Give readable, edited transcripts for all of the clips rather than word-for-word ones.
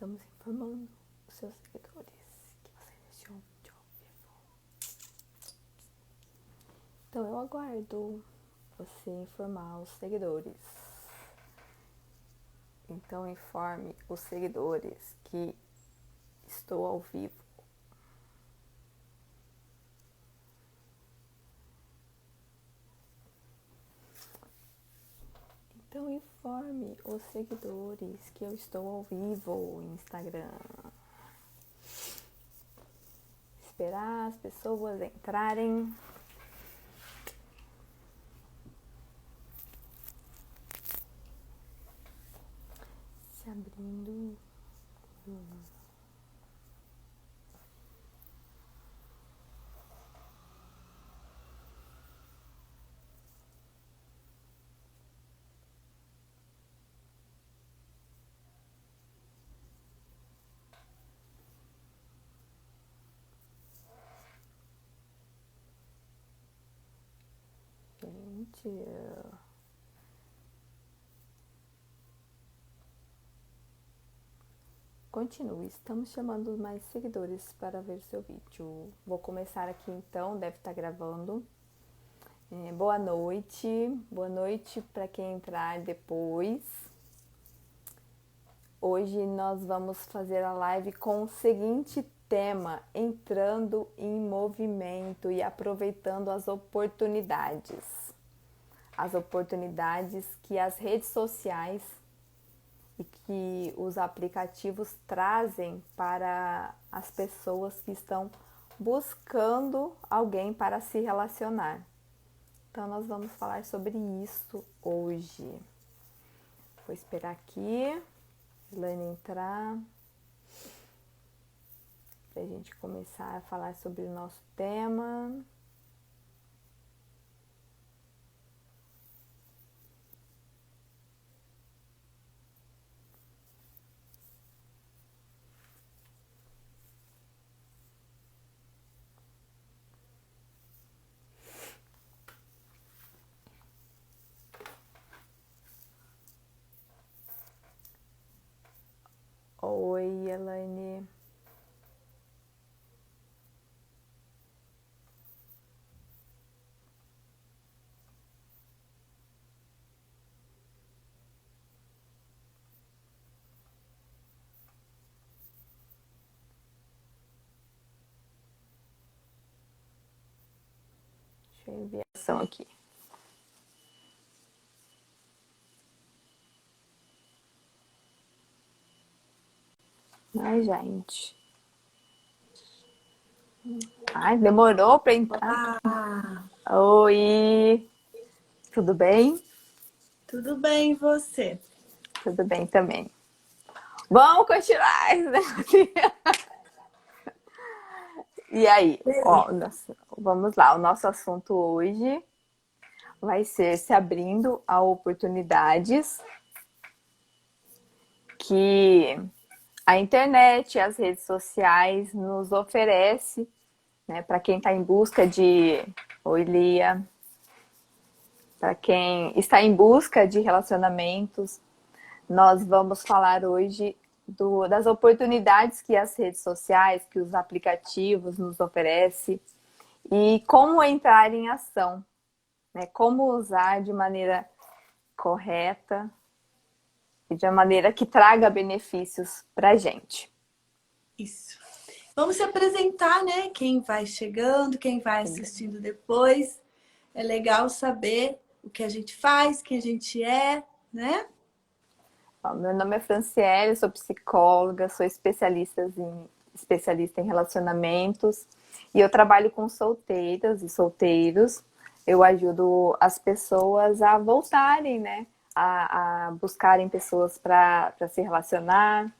estamos informando os seus seguidores que você iniciou de ao vivo. Então eu aguardo você informar os seguidores. Então informe os seguidores que estou ao vivo. Então informe os seguidores que eu estou ao vivo no Instagram. Esperar as pessoas entrarem. Se abrindo. Gente, continue, estamos chamando mais seguidores para ver seu vídeo. Vou começar aqui então, deve estar gravando. Boa noite para quem entrar depois. Hoje nós vamos fazer a live com o seguinte tema: entrando em movimento e aproveitando as oportunidades. As oportunidades que as redes sociais e que os aplicativos trazem para as pessoas que estão buscando alguém para se relacionar. Então nós vamos falar sobre isso hoje. Vou esperar aqui a Elaine entrar para a gente começar a falar sobre o nosso tema. Oi, Elaine. Deixa eu enviar a ação aqui. Ai, gente. Ai, demorou para entrar. Oi, tudo bem? Tudo bem, e você? Tudo bem também. Vamos continuar esse negócio. E aí, ó, vamos lá. O nosso assunto hoje vai ser se abrindo a oportunidades que a internet e as redes sociais nos oferece, né, para quem está em busca de... Oi, Lia. Para quem está em busca de relacionamentos, nós vamos falar hoje das oportunidades que as redes sociais, que os aplicativos nos oferecem e como entrar em ação, né? Como usar de maneira correta e de uma maneira que traga benefícios para a gente. Isso. Vamos se apresentar, né? Quem vai chegando, quem vai assistindo depois. É legal saber o que a gente faz, quem a gente é, né? Meu nome é Franciele, sou psicóloga, sou especialista em relacionamentos e eu trabalho com solteiras e solteiros. Eu ajudo as pessoas a voltarem, né? A buscarem pessoas para se relacionar.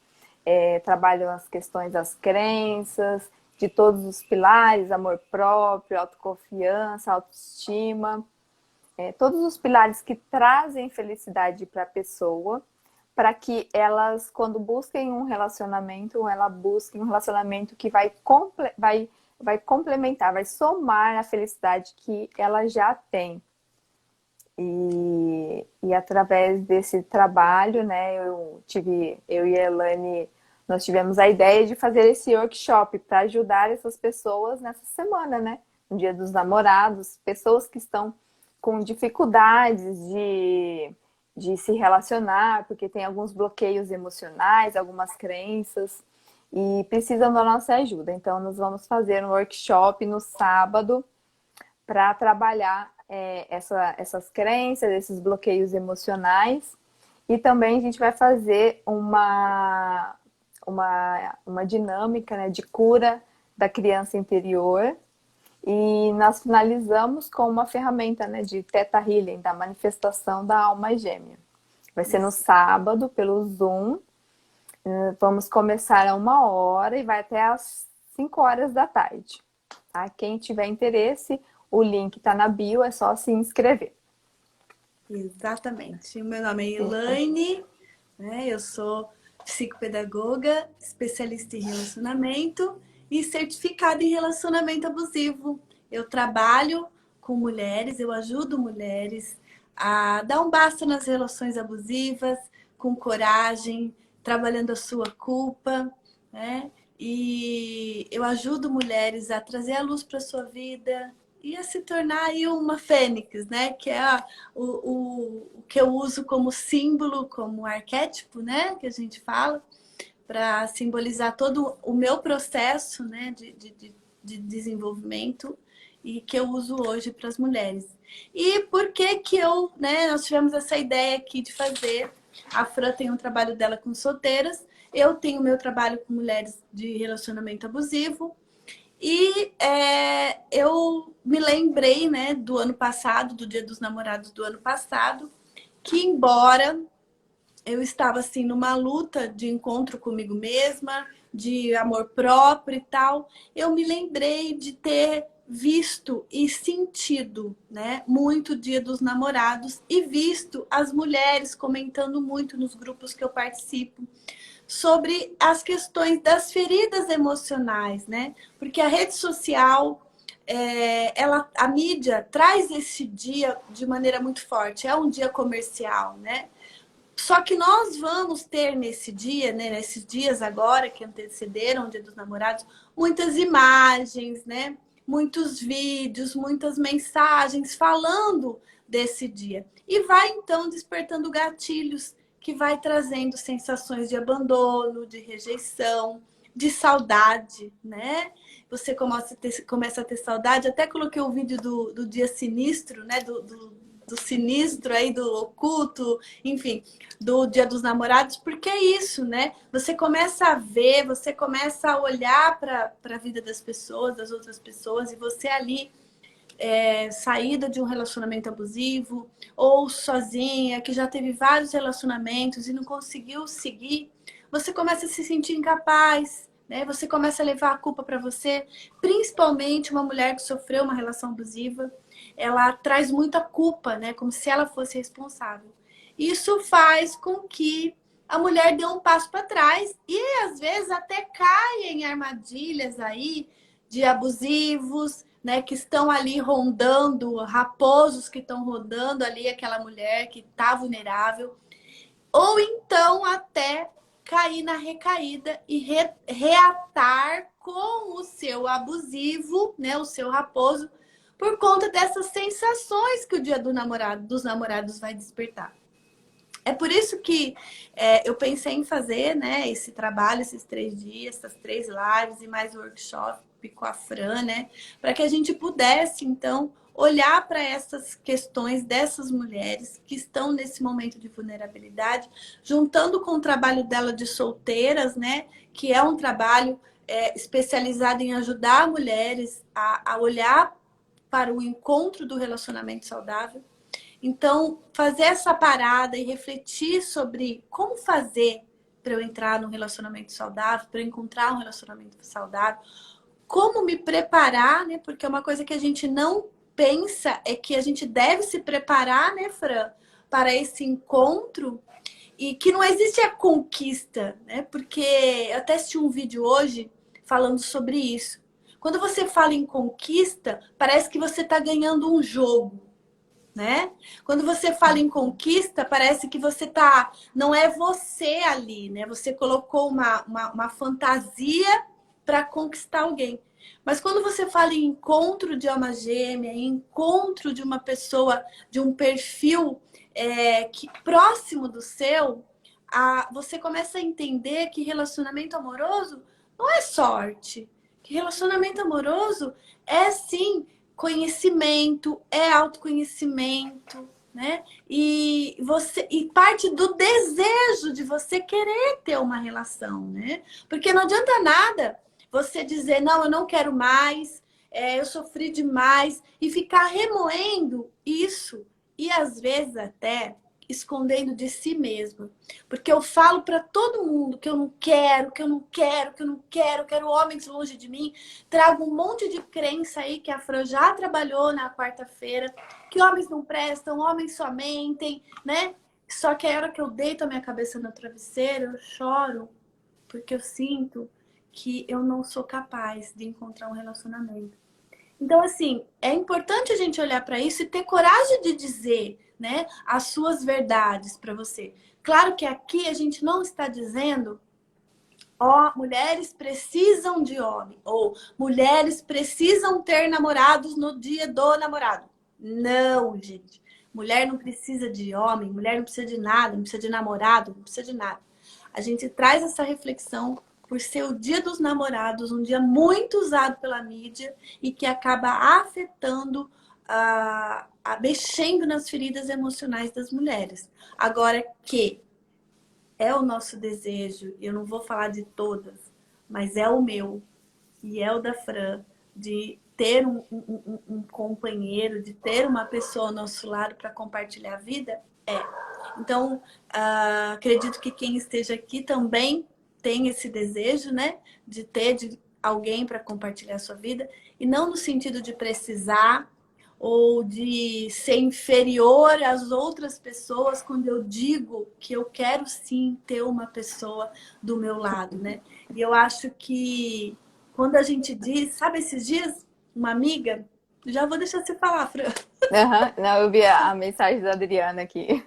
Trabalho as questões das crenças, de todos os pilares, amor próprio, autoconfiança, autoestima. Todos os pilares que trazem felicidade para a pessoa, para que elas, quando busquem um relacionamento, ela busque um relacionamento que vai complementar, vai somar a felicidade que ela já tem. E através desse trabalho, né, eu e a Elaine nós tivemos a ideia de fazer esse workshop para ajudar essas pessoas nessa semana, né? No Dia dos Namorados, pessoas que estão com dificuldades de se relacionar, porque tem alguns bloqueios emocionais, algumas crenças, e precisam da nossa ajuda. Então, nós vamos fazer um workshop no sábado para trabalhar essas crenças, esses bloqueios emocionais. E também a gente vai fazer uma dinâmica, né, de cura da criança interior. E nós finalizamos com uma ferramenta, né, de Theta Healing, da manifestação da alma gêmea. Vai ser no sábado, pelo Zoom. Vamos começar a 1h e vai até às 5 horas da tarde. Tá? Quem tiver interesse, o link está na bio, é só se inscrever. Exatamente. O meu nome é Elaine, né? Eu sou psicopedagoga, especialista em relacionamento e certificada em relacionamento abusivo. Eu trabalho com mulheres, eu ajudo mulheres a dar um basta nas relações abusivas, com coragem, trabalhando a sua culpa, né? E eu ajudo mulheres a trazer a luz para a sua vida e a se tornar aí uma fênix, né? Que é o que eu uso como símbolo, como arquétipo, né? Que a gente fala, para simbolizar todo o meu processo, né? De desenvolvimento e que eu uso hoje para as mulheres. E por que que eu, né? Nós tivemos essa ideia aqui de fazer. A Fran tem um trabalho dela com solteiras, eu tenho meu trabalho com mulheres de relacionamento abusivo. E eu me lembrei, né, do ano passado, do Dia dos Namorados do ano passado, que embora eu estava assim numa luta de encontro comigo mesma, de amor próprio e tal, eu me lembrei de ter visto e sentido, né, muito o Dia dos Namorados e visto as mulheres comentando muito nos grupos que eu participo sobre as questões das feridas emocionais, né? Porque a rede social, a mídia traz esse dia de maneira muito forte. É um dia comercial, né? Só que nós vamos ter nesse dia, né, nesses dias agora que antecederam o Dia dos Namorados, muitas imagens, né? Muitos vídeos, muitas mensagens falando desse dia. E vai então despertando gatilhos que vai trazendo sensações de abandono, de rejeição, de saudade, né? Você começa a ter saudade. Até coloquei o vídeo do dia sinistro, né? Do sinistro aí, do oculto, enfim, do Dia dos Namorados, porque é isso, né? Você começa a ver, você começa a olhar para a vida das pessoas, das outras pessoas, e você ali saída de um relacionamento abusivo, ou sozinha, que já teve vários relacionamentos e não conseguiu seguir, você começa a se sentir incapaz, né? Você começa a levar a culpa para você, principalmente uma mulher que sofreu uma relação abusiva, ela traz muita culpa, né? Como se ela fosse responsável. Isso faz com que a mulher dê um passo para trás e às vezes até caia em armadilhas aí de abusivos, né, que estão ali rondando, raposos que estão rodando ali aquela mulher que está vulnerável, ou então até cair na recaída e reatar com o seu abusivo, né, o seu raposo, por conta dessas sensações que o Dia dos Namorados vai despertar. É por isso que eu pensei em fazer, né, esse trabalho, esses 3 dias, essas 3 lives e mais o workshop com a Fran, né, para que a gente pudesse, então, olhar para essas questões dessas mulheres que estão nesse momento de vulnerabilidade, juntando com o trabalho dela de solteiras, né, que é um trabalho especializado em ajudar mulheres a olhar para o encontro do relacionamento saudável. Então, fazer essa parada e refletir sobre como fazer para eu entrar num relacionamento saudável, para eu encontrar um relacionamento saudável, como me preparar, né? Porque é uma coisa que a gente não pensa é que a gente deve se preparar, né, Fran, para esse encontro e que não existe a conquista, né? Porque eu até assisti um vídeo hoje falando sobre isso. Quando você fala em conquista, parece que você está ganhando um jogo. né? Quando você fala em conquista, parece que você tá... Não é você ali, né? Você colocou uma fantasia para conquistar alguém. Mas quando você fala em encontro de alma gêmea, em encontro de uma pessoa, de um perfil próximo do seu, você começa a entender que relacionamento amoroso não é sorte. Que relacionamento amoroso é, sim, conhecimento, é autoconhecimento, né? E parte do desejo de você querer ter uma relação, né? Porque não adianta nada você dizer, não, eu não quero mais, eu sofri demais, e ficar remoendo isso, e às vezes até escondendo de si mesma. Porque eu falo para todo mundo que eu não quero, que eu não quero, que eu não quero, quero homens longe de mim. Trago um monte de crença aí que a Fran já trabalhou na quarta-feira, que homens não prestam, homens só mentem, né? Só que a hora que eu deito a minha cabeça no travesseiro, eu choro, porque eu sinto que eu não sou capaz de encontrar um relacionamento. Então, assim, é importante a gente olhar para isso e ter coragem de dizer, né, as suas verdades para você. Claro que aqui a gente não está dizendo, ó, mulheres precisam de homem, ou mulheres precisam ter namorados no dia do namorado. Não, gente. Mulher não precisa de homem, mulher não precisa de nada, não precisa de namorado, não precisa de nada. A gente traz essa reflexão por ser o Dia dos Namorados, um dia muito usado pela mídia e que acaba afetando, mexendo nas feridas emocionais das mulheres. Agora que é o nosso desejo, eu não vou falar de todas, mas é o meu e é o da Fran, de ter um companheiro, de ter uma pessoa ao nosso lado para compartilhar a vida, é. Então, acredito que quem esteja aqui também tem esse desejo, né? De alguém para compartilhar a sua vida. E não no sentido de precisar ou de ser inferior às outras pessoas quando eu digo que eu quero sim ter uma pessoa do meu lado, né? E eu acho que quando a gente diz... Sabe esses dias? Uma amiga... Já vou deixar você falar, Fran. Uhum. Não, eu vi a mensagem da Adriana aqui.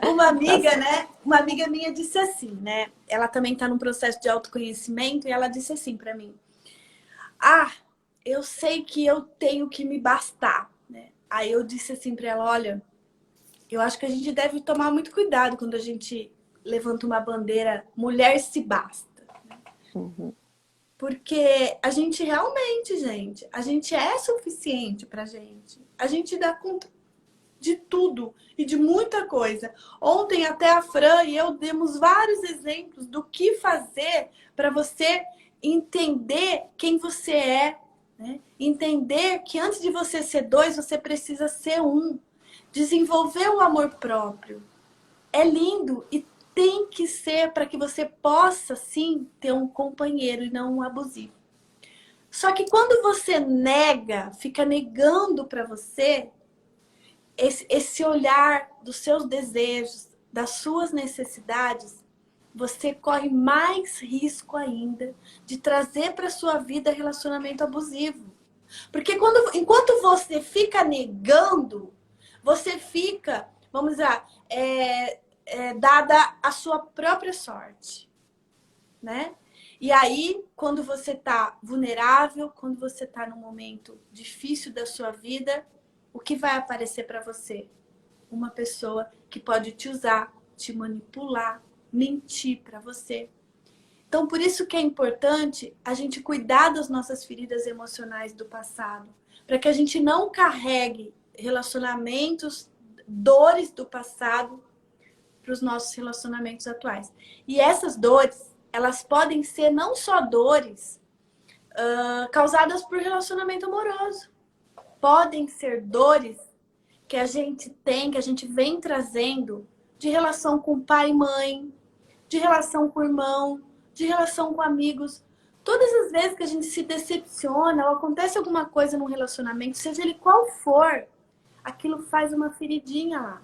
Uma amiga, Nossa. né? Uma amiga minha disse assim, né? Ela também está num processo de autoconhecimento e ela disse assim para mim: ah, eu sei que eu tenho que me bastar, né? Aí eu disse assim para ela: olha, eu acho que a gente deve tomar muito cuidado quando a gente levanta uma bandeira mulher se basta. Uhum. Porque a gente realmente, gente, a gente é suficiente pra gente. A gente dá conta de tudo e de muita coisa. Ontem até a Fran e eu demos vários exemplos do que fazer para você entender quem você é, né? Entender que antes de você ser dois, você precisa ser um. Desenvolver o amor próprio. É lindo e tem que ser para que você possa, sim, ter um companheiro e não um abusivo. Só que quando você nega, fica negando para você, esse olhar dos seus desejos, das suas necessidades, você corre mais risco ainda de trazer para sua vida relacionamento abusivo. Porque enquanto você fica negando, você fica, vamos dizer, dada a sua própria sorte, né? E aí, quando você está vulnerável, quando você está num momento difícil da sua vida, o que vai aparecer para você? Uma pessoa que pode te usar, te manipular, mentir para você. Então, por isso que é importante a gente cuidar das nossas feridas emocionais do passado, para que a gente não carregue relacionamentos, dores do passado para os nossos relacionamentos atuais. E essas dores, elas podem ser não só dores causadas por relacionamento amoroso. Podem ser dores que a gente tem, que a gente vem trazendo de relação com pai e mãe, de relação com o irmão, de relação com amigos. Todas as vezes que a gente se decepciona ou acontece alguma coisa num relacionamento, seja ele qual for, aquilo faz uma feridinha lá.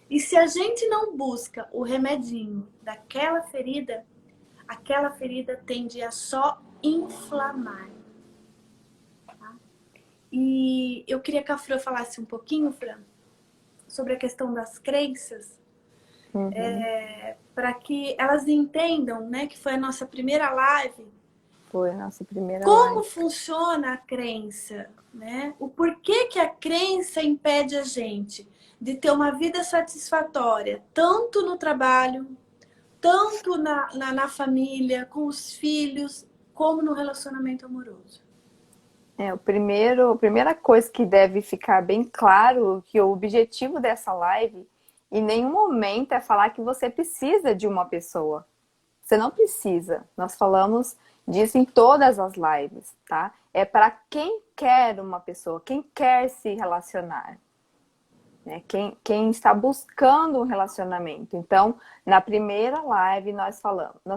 E se a gente não busca o remedinho daquela ferida, aquela ferida tende a só inflamar. Tá? E eu queria que a Fran falasse um pouquinho, Fran, sobre a questão das crenças, Uhum. para que elas entendam, né, que foi a nossa primeira live, Foi a nossa primeira como live. funciona a crença, né? O porquê que a crença impede a gente de ter uma vida satisfatória, tanto no trabalho, tanto na família, com os filhos, como no relacionamento amoroso. A primeira coisa que deve ficar bem claro que o objetivo dessa live em nenhum momento é falar que você precisa de uma pessoa. Você não precisa. Nós falamos disso em todas as lives, tá? É para quem quer uma pessoa, quem quer se relacionar, né? Quem está buscando um relacionamento. Então, na primeira live nós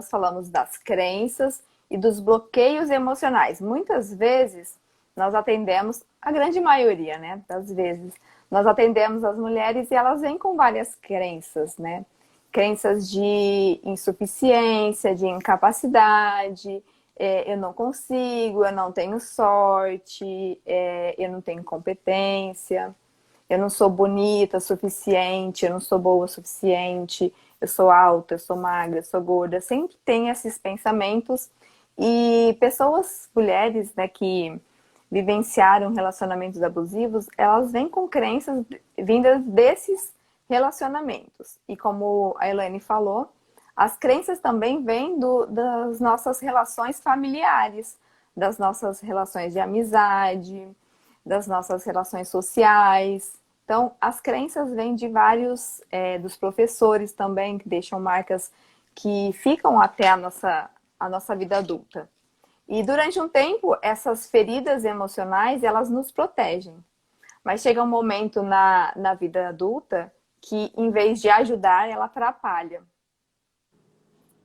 falamos das crenças e dos bloqueios emocionais. Muitas vezes nós atendemos, a grande maioria, né, das vezes, nós atendemos as mulheres e elas vêm com várias crenças, né? Crenças de insuficiência, de incapacidade, eu não consigo, eu não tenho sorte, eu não tenho competência, eu não sou bonita o suficiente, eu não sou boa o suficiente, eu sou alta, eu sou magra, eu sou gorda. Sempre tem esses pensamentos. E pessoas, mulheres, né, que vivenciaram relacionamentos abusivos, elas vêm com crenças vindas desses relacionamentos. E como a Elaine falou, as crenças também vêm das nossas relações familiares, das nossas relações de amizade, das nossas relações sociais. Então, as crenças vêm de vários, dos professores também, que deixam marcas que ficam até a nossa vida adulta. E durante um tempo, essas feridas emocionais, elas nos protegem. Mas chega um momento na vida adulta que, em vez de ajudar, ela atrapalha.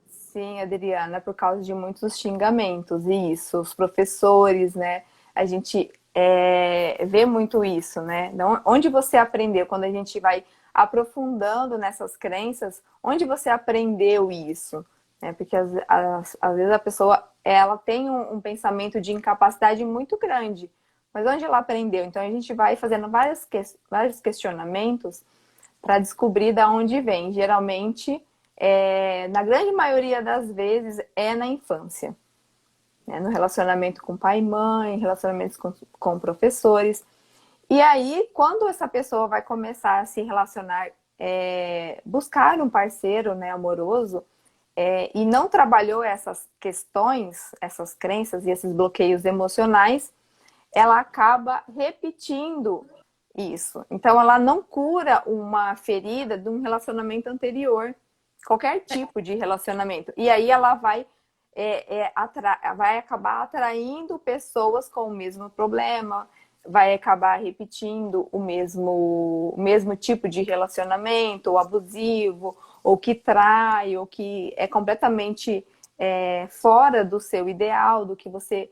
Sim, Adriana, por causa de muitos xingamentos, e isso, os professores, né? A gente vê muito isso, né? Então, onde você aprendeu, quando a gente vai aprofundando nessas crenças, onde você aprendeu isso? Né? Porque às vezes a pessoa ela tem um pensamento de incapacidade muito grande, mas onde ela aprendeu? Então a gente vai fazendo vários questionamentos para descobrir de onde vem. Geralmente, na grande maioria das vezes, é na infância. Né? No relacionamento com pai e mãe, relacionamentos com professores. E aí, quando essa pessoa vai começar a se relacionar, buscar um parceiro, né, amoroso, e não trabalhou essas questões, essas crenças e esses bloqueios emocionais, ela acaba repetindo isso. Então, ela não cura uma ferida de um relacionamento anterior, qualquer tipo de relacionamento. E aí ela vai acabar atraindo pessoas com o mesmo problema, vai acabar repetindo o mesmo tipo de relacionamento, ou abusivo, ou que trai, ou que é completamente fora do seu ideal, do que você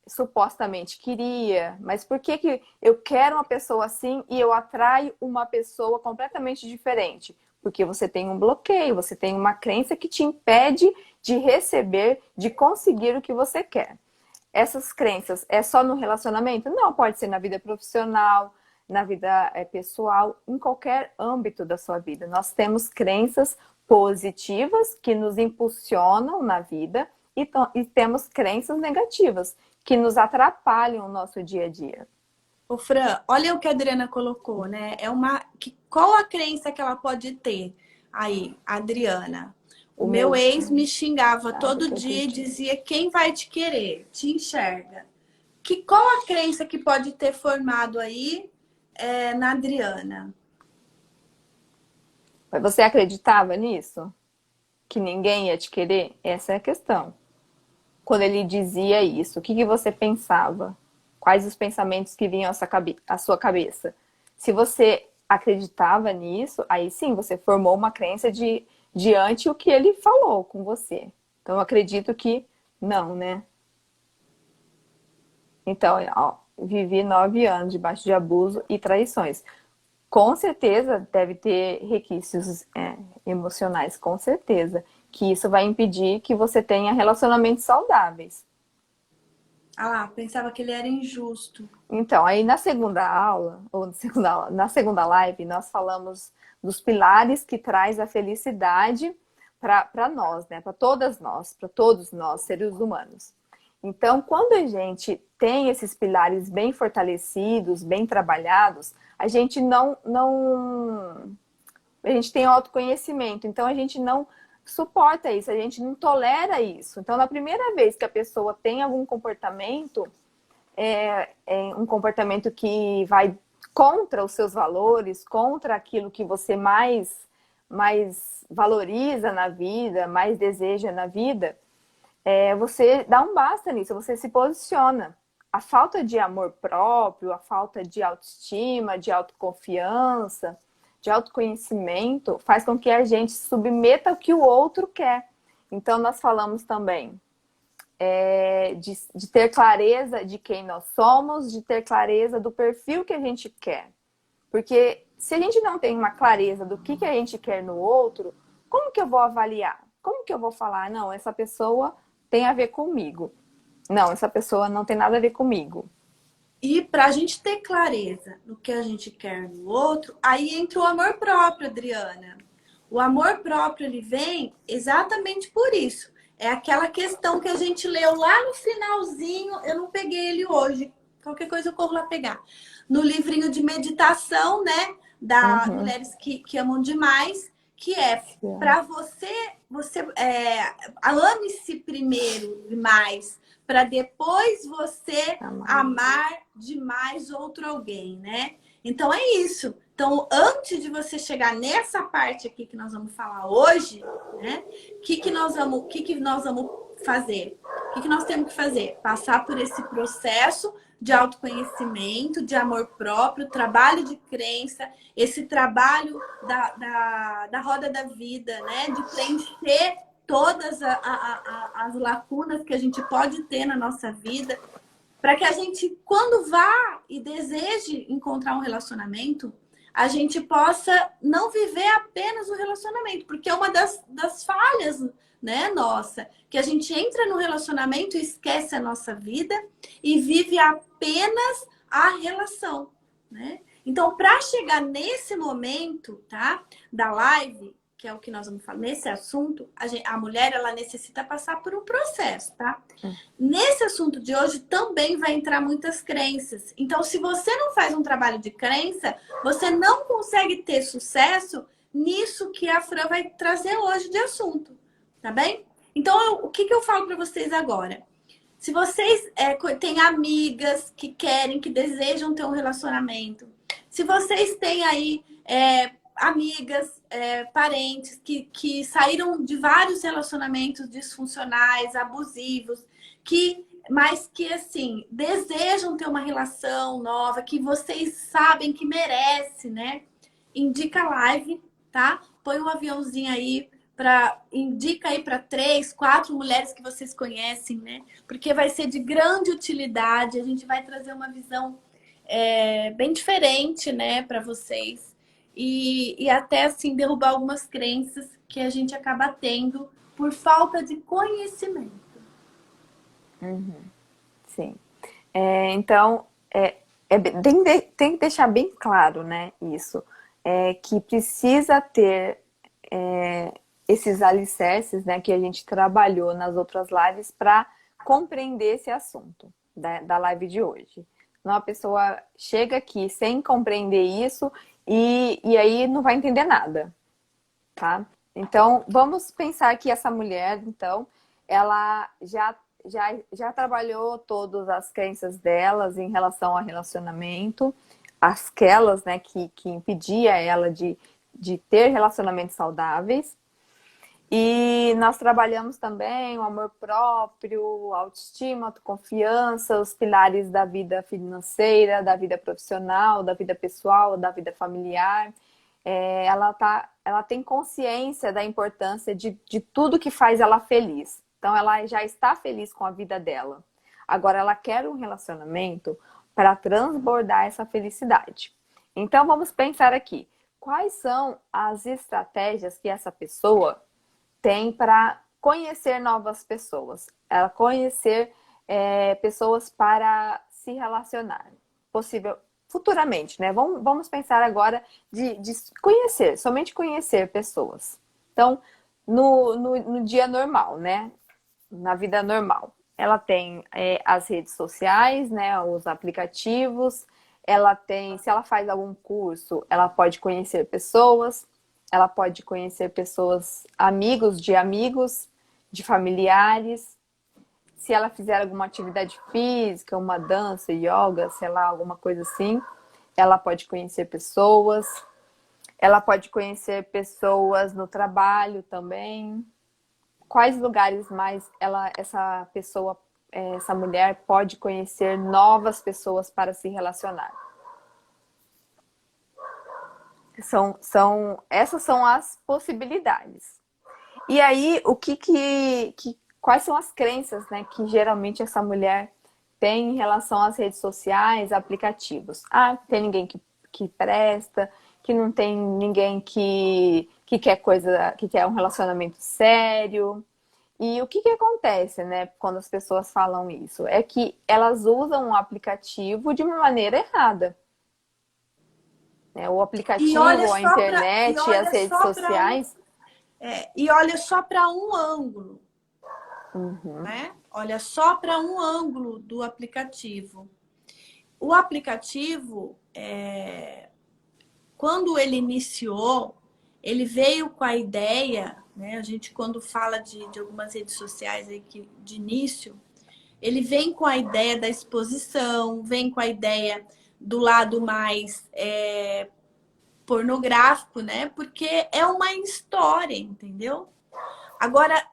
supostamente queria, mas por que que eu quero uma pessoa assim e eu atraio uma pessoa completamente diferente? Porque você tem um bloqueio, você tem uma crença que te impede de receber, de conseguir o que você quer. Essas crenças é só no relacionamento? Não, pode ser na vida profissional, na vida pessoal, em qualquer âmbito da sua vida. Nós temos crenças positivas que nos impulsionam na vida e temos crenças negativas que nos atrapalham o nosso dia a dia. Ô, Fran, olha o que a Adriana colocou, né? Qual a crença que ela pode ter? Aí, Adriana, o O meu meu ex me xingava sabe todo que eu dia e acredito. dizia quem vai te querer, te enxerga. Qual a crença que pode ter formado aí na Adriana? Mas você acreditava nisso? Que ninguém ia te querer? Essa é a questão. Quando ele dizia isso, o que você pensava? Quais os pensamentos que vinham à sua cabeça? Se você acreditava nisso, aí sim você formou uma crença diante o que ele falou com você. Então eu acredito que não, né? Então, ó, vivi 9 anos debaixo de abuso e traições. Com certeza deve ter requisitos emocionais, com certeza. Que isso vai impedir que você tenha relacionamentos saudáveis. Ah lá, pensava que ele era injusto. Então, aí na segunda aula, ou na segunda live, nós falamos dos pilares que traz a felicidade para nós, né? Para todas nós, para todos nós, seres humanos. Então, quando a gente tem esses pilares bem fortalecidos, bem trabalhados, a gente a gente tem autoconhecimento, então a gente não suporta isso, a gente não tolera isso. Então, na primeira vez que a pessoa tem algum comportamento, é um comportamento que vai contra os seus valores, contra aquilo que você mais valoriza na vida, mais deseja na vida, você dá um basta nisso, você se posiciona. A falta de amor próprio, a falta de autoestima, de autoconfiança, de autoconhecimento, faz com que a gente submeta o que o outro quer. Então, nós falamos também de ter clareza de quem nós somos, de ter clareza do perfil que a gente quer. Porque se a gente não tem uma clareza do que a gente quer no outro, como que eu vou avaliar? Como que eu vou falar, não, essa pessoa tem a ver comigo. Não, essa pessoa não tem nada a ver comigo. E para a gente ter clareza no que a gente quer no outro, aí entra o amor próprio, Adriana. O amor próprio, ele vem exatamente por isso. É aquela questão que a gente leu lá no finalzinho, eu não peguei ele hoje, qualquer coisa eu corro lá pegar. No livrinho de meditação, né, da Mulheres que Amam Demais, que é para ame-se primeiro demais, para depois você amar demais outro alguém, né? Então é isso. Então, antes de você chegar nessa parte aqui que nós vamos falar hoje, né? O que nós vamos fazer? O que nós temos que fazer? Passar por esse processo de autoconhecimento, de amor próprio, trabalho de crença, esse trabalho da roda da vida, né? De preencher todas as lacunas que a gente pode ter na nossa vida, para que a gente, quando vá e deseje encontrar um relacionamento, a gente possa não viver apenas o relacionamento, porque é uma das falhas, né, nossa, que a gente entra no relacionamento e esquece a nossa vida e vive apenas a relação, né? Então, para chegar nesse momento, tá, da live, que é o que nós vamos falar nesse assunto, a mulher, ela necessita passar por um processo, tá? Nesse assunto de hoje também vai entrar muitas crenças. Então, se você não faz um trabalho de crença, você não consegue ter sucesso nisso que a Fran vai trazer hoje de assunto, tá bem? Então, o que eu falo para vocês agora? Se vocês têm amigas que querem, que desejam ter um relacionamento, se vocês têm aí amigas, parentes que saíram de vários relacionamentos disfuncionais, abusivos, mas que assim desejam ter uma relação nova, que vocês sabem que merece, né? Indica a live, tá? Põe um aviãozinho aí indica aí para 3, 4 mulheres que vocês conhecem, né? Porque vai ser de grande utilidade. A gente vai trazer uma visão bem diferente, né, para vocês. E até assim derrubar algumas crenças que a gente acaba tendo por falta de conhecimento. Sim. Então, tem que deixar bem claro, né, isso. Que precisa ter esses alicerces, né, que a gente trabalhou nas outras lives para compreender esse assunto da live de hoje. Então, a pessoa chega aqui sem compreender isso e aí não vai entender nada, tá? Então, vamos pensar que essa mulher, então, ela já trabalhou todas as crenças delas em relação ao relacionamento, aquelas, né, que impedia ela de ter relacionamentos saudáveis. E nós trabalhamos também o amor próprio, autoestima, autoconfiança, os pilares da vida financeira, da vida profissional, da vida pessoal, da vida familiar. Ela tem consciência da importância de tudo que faz ela feliz. Então, ela já está feliz com a vida dela. Agora, ela quer um relacionamento para transbordar essa felicidade. Então, vamos pensar aqui. Quais são as estratégias que essa pessoa tem para conhecer novas pessoas? Ela conhecer pessoas para se relacionar. Possível futuramente, né? Vamos pensar agora de conhecer, somente conhecer pessoas. Então, no dia normal, né? Na vida normal. Ela tem as redes sociais, né? Os aplicativos. Ela tem, se ela faz algum curso, ela pode conhecer pessoas. Ela pode conhecer pessoas, amigos, de familiares. Se ela fizer alguma atividade física, uma dança, yoga, sei lá, alguma coisa assim, ela pode conhecer pessoas. Ela pode conhecer pessoas no trabalho também. Quais lugares mais essa pessoa, essa mulher pode conhecer novas pessoas para se relacionar? Essas são as possibilidades. E aí, quais são as crenças, né, que geralmente essa mulher tem em relação às redes sociais, aplicativos? Ah, tem ninguém que presta, que não tem ninguém que quer que quer um relacionamento sério. E o que acontece, né, quando as pessoas falam isso? É que elas usam o aplicativo de uma maneira errada. O E olha aplicativo, a só para internet e as redes sociais. e olha só para um ângulo, Uhum. né? Olha só para um ângulo do aplicativo. O aplicativo, quando ele iniciou, ele veio com a ideia, né? A gente, quando fala de algumas redes sociais aí que, de início, ele vem com a ideia da exposição, vem com a ideia do lado mais pornográfico, né? Porque é uma história, entendeu? Agora,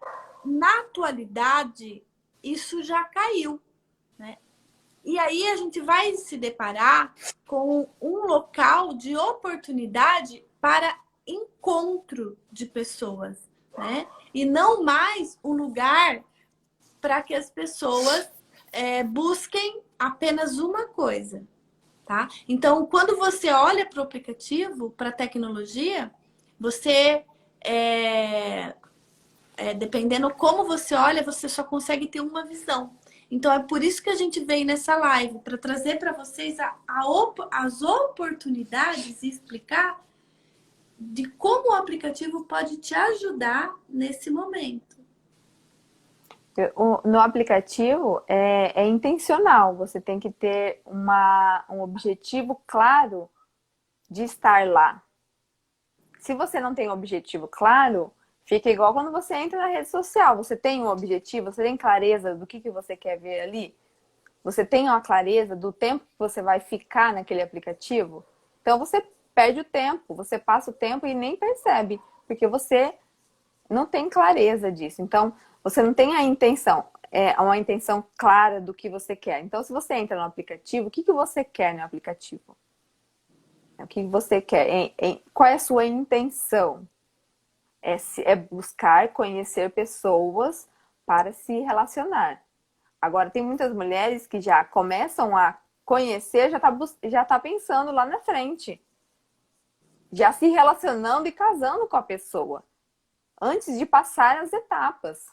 na atualidade, isso já caiu, né? E aí a gente vai se deparar com um local de oportunidade para encontro de pessoas, né? E não mais um lugar para que as pessoas busquem apenas uma coisa, tá? Então, quando você olha para o aplicativo, para a tecnologia, você dependendo como você olha, você só consegue ter uma visão. Então, é por isso que a gente veio nessa live, para trazer para vocês as oportunidades e explicar de como o aplicativo pode te ajudar nesse momento. No aplicativo é intencional, você tem que ter um objetivo claro de estar lá. Se você não tem um objetivo claro, fica igual quando você entra na rede social. Você tem um objetivo, você tem clareza do que você quer ver ali? Você tem uma clareza do tempo que você vai ficar naquele aplicativo? Então você perde o tempo, você passa o tempo e nem percebe, porque você não tem clareza disso. Então, você não tem a intenção, uma intenção clara do que você quer. Então, se você entra no aplicativo, o que você quer no aplicativo? O que você quer? Qual é a sua intenção? É buscar conhecer pessoas para se relacionar. Agora, tem muitas mulheres que já começam a conhecer, já tá pensando lá na frente. Já se relacionando e casando com a pessoa. Antes de passar as etapas.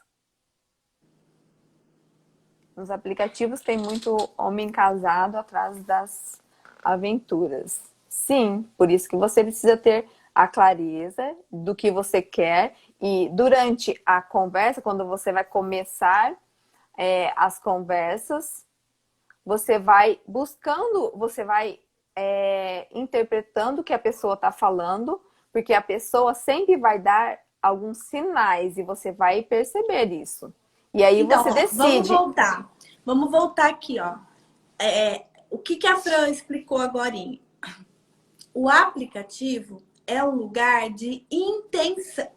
Nos aplicativos tem muito homem casado atrás das aventuras. Sim, por isso que você precisa ter a clareza do que você quer e durante a conversa, quando você vai começar as conversas, você vai buscando, você vai interpretando o que a pessoa está falando, porque a pessoa sempre vai dar alguns sinais e você vai perceber isso. E aí então, você decide. Vamos voltar aqui, ó. O que a Fran explicou agora? O aplicativo é um lugar de intenção.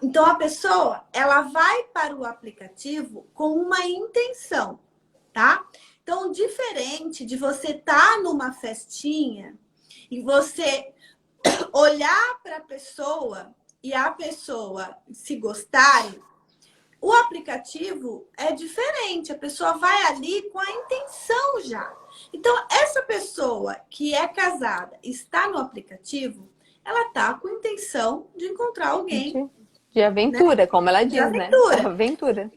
Então, a pessoa, ela vai para o aplicativo com uma intenção, tá? Então, diferente de você estar numa festinha e você olhar para a pessoa e a pessoa se gostarem, o aplicativo é diferente. A pessoa vai ali com a intenção já. Então, essa pessoa que é casada, está no aplicativo, ela tá com intenção de encontrar alguém. De aventura, né? Como ela De diz, né? aventura. Aventura.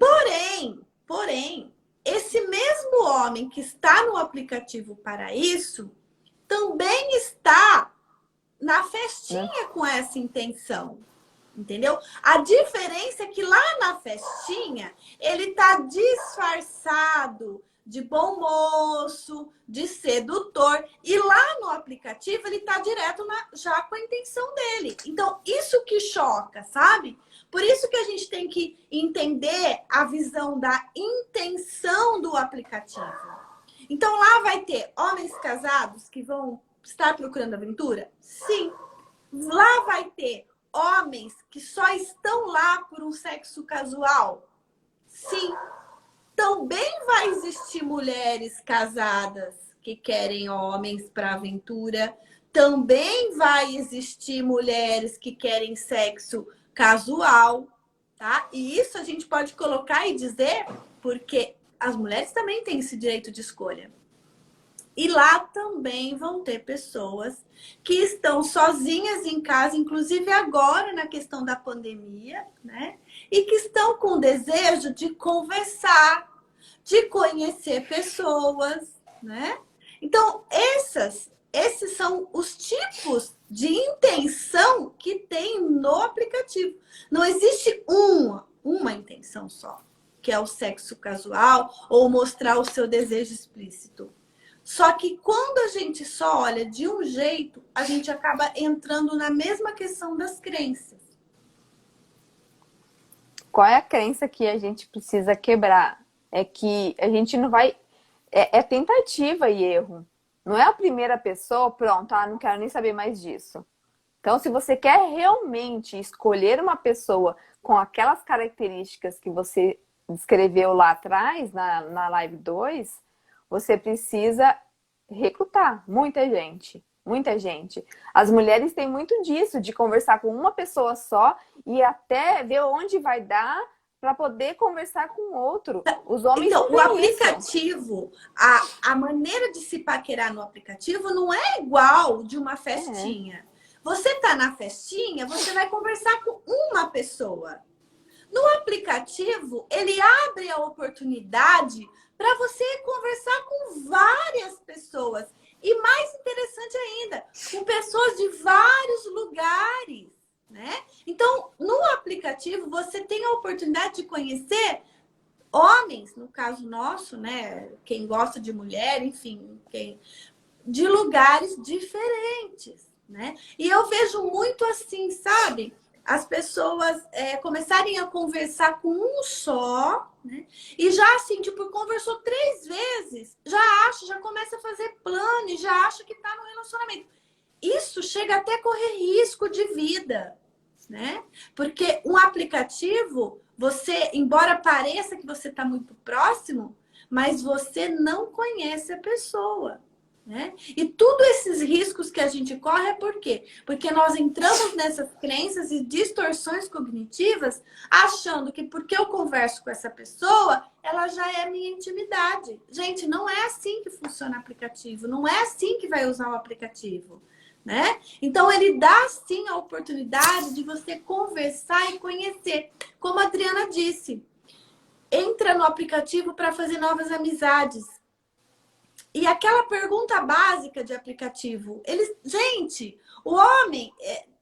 Porém, esse mesmo homem que está no aplicativo para isso, também está na festinha com essa intenção. Entendeu? A diferença é que lá na festinha, ele tá disfarçado de bom moço, de sedutor. E lá no aplicativo, ele tá direto já com a intenção dele. Então, isso que choca, sabe? Por isso que a gente tem que entender a visão da intenção do aplicativo. Então, lá vai ter homens casados que vão estar procurando aventura? Sim. Lá vai ter homens que só estão lá por um sexo casual? Sim. Também vai existir mulheres casadas que querem homens para aventura. Também vai existir mulheres que querem sexo casual, tá? E isso a gente pode colocar e dizer porque as mulheres também têm esse direito de escolha. E lá também vão ter pessoas que estão sozinhas em casa, inclusive agora na questão da pandemia, né? E que estão com desejo de conversar, de conhecer pessoas, né? Então, esses são os tipos de intenção que tem no aplicativo. Não existe uma intenção só, que é o sexo casual ou mostrar o seu desejo explícito. Só que quando a gente só olha de um jeito, a gente acaba entrando na mesma questão das crenças. Qual é a crença que a gente precisa quebrar? É que a gente não vai... É tentativa e erro. Não é a primeira pessoa, pronto, não quero nem saber mais disso. Então, se você quer realmente escolher uma pessoa com aquelas características que você descreveu lá atrás, na live 2... Você precisa recrutar muita gente, muita gente. As mulheres têm muito disso, de conversar com uma pessoa só e até ver onde vai dar para poder conversar com outro. Os homens então, não o têm aplicativo, a maneira de se paquerar no aplicativo não é igual de uma festinha. Você tá na festinha, você vai conversar com uma pessoa. No aplicativo, ele abre a oportunidade para você conversar com várias pessoas. E mais interessante ainda, com pessoas de vários lugares, né? Então, no aplicativo, você tem a oportunidade de conhecer homens, no caso nosso, né? Quem gosta de mulher, enfim, de lugares diferentes, né? E eu vejo muito assim, sabe? As pessoas começarem a conversar com um só, né? E já assim, tipo, conversou 3 vezes, já começa a fazer plano e já acha que tá no relacionamento. Isso chega até a correr risco de vida, né? Porque um aplicativo, você, embora pareça que você tá muito próximo, mas você não conhece a pessoa. Né? E tudo esses riscos que a gente corre é por quê? Porque nós entramos nessas crenças e distorções cognitivas achando que porque eu converso com essa pessoa, ela já é minha intimidade. Gente, não é assim que funciona o aplicativo, não é assim que vai usar o aplicativo. Né? Então, ele dá sim a oportunidade de você conversar e conhecer. Como a Adriana disse, entra no aplicativo para fazer novas amizades. E aquela pergunta básica de aplicativo, gente, o homem,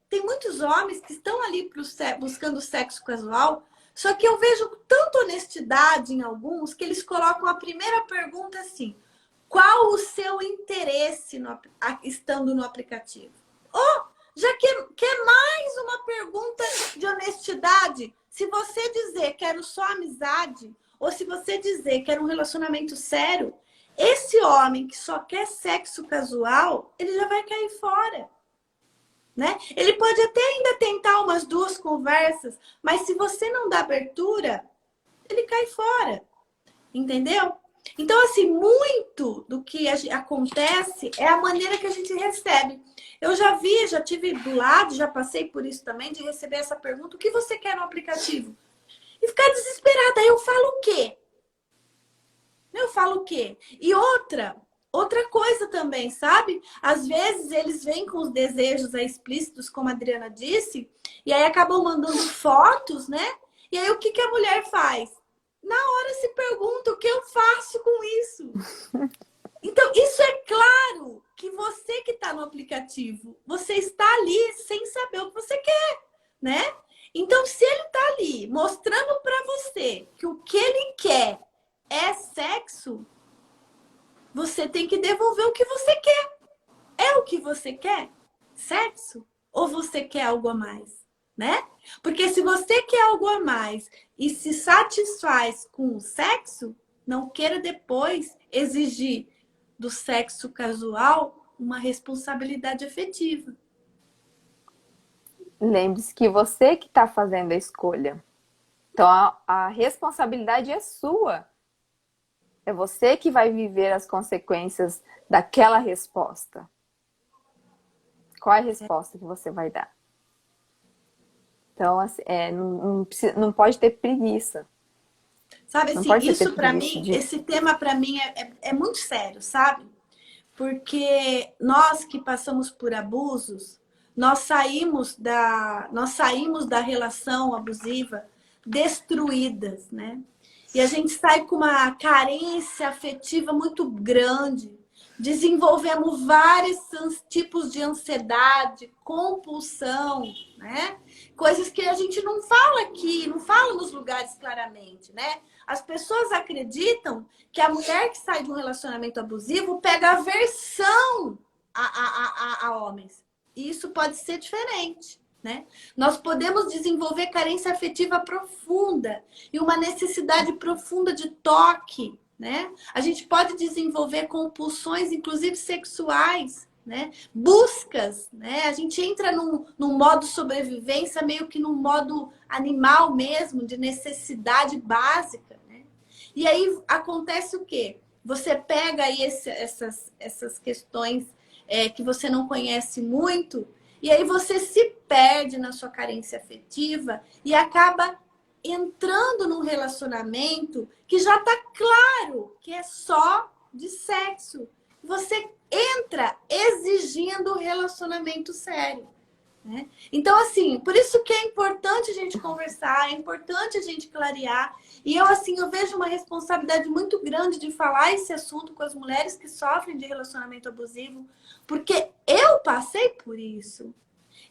tem muitos homens que estão ali buscando sexo casual, só que eu vejo tanta honestidade em alguns que eles colocam a primeira pergunta assim: qual o seu interesse estando no aplicativo? Já quer mais uma pergunta de honestidade? Se você dizer quero só amizade, ou se você dizer quero um relacionamento sério, esse homem que só quer sexo casual, ele já vai cair fora, né? Ele pode até ainda tentar umas 2 conversas, mas se você não dá abertura, ele cai fora, entendeu? Então, assim, muito do que acontece é a maneira que a gente recebe. Eu já tive do lado, já passei por isso também, de receber essa pergunta: o que você quer no aplicativo? E ficar desesperada. Aí eu falo o quê? Eu falo o quê? E outra coisa também, sabe? Às vezes eles vêm com os desejos explícitos, como a Adriana disse, e aí acabam mandando fotos, né? E aí o que a mulher faz? na hora se pergunta o que eu faço com isso. Então, isso é claro que você que está no aplicativo, você está ali sem saber o que você quer, né? Então, se ele está ali mostrando para você que o que ele quer é sexo, você tem que devolver o que você quer. É o que você quer? Sexo? Ou você quer algo a mais? Né? Porque se você quer algo a mais e se satisfaz com o sexo, não queira depois exigir do sexo casual uma responsabilidade afetiva. Lembre-se que você que está fazendo a escolha. Então, a responsabilidade é sua. É você que vai viver as consequências daquela resposta. Qual é a resposta que você vai dar? Então, assim, não pode ter preguiça. Sabe Não assim, pode ter isso para preguiça mim, de... esse tema para mim é muito sério, sabe? Porque nós que passamos por abusos, nós saímos da relação abusiva destruídas, né? E a gente sai com uma carência afetiva muito grande. Desenvolvemos vários tipos de ansiedade, compulsão, né? Coisas que a gente não fala aqui, não fala nos lugares claramente, né? As pessoas acreditam que a mulher que sai de um relacionamento abusivo pega aversão a homens. E isso pode ser diferente, né? Nós podemos desenvolver carência afetiva profunda e uma necessidade profunda de toque, né? A gente pode desenvolver compulsões, inclusive sexuais, né? Buscas, né? A gente entra num modo sobrevivência, meio que num modo animal mesmo, de necessidade básica, né? E aí acontece o quê? Você pega aí essas questões que você não conhece muito, e aí você se perde na sua carência afetiva e acaba entrando num relacionamento que já está claro que é só de sexo. Você entra exigindo um relacionamento sério, né? Então, assim, por isso que é importante a gente conversar, é importante a gente clarear. E eu, assim, eu vejo uma responsabilidade muito grande de falar esse assunto com as mulheres que sofrem de relacionamento abusivo, porque eu passei por isso.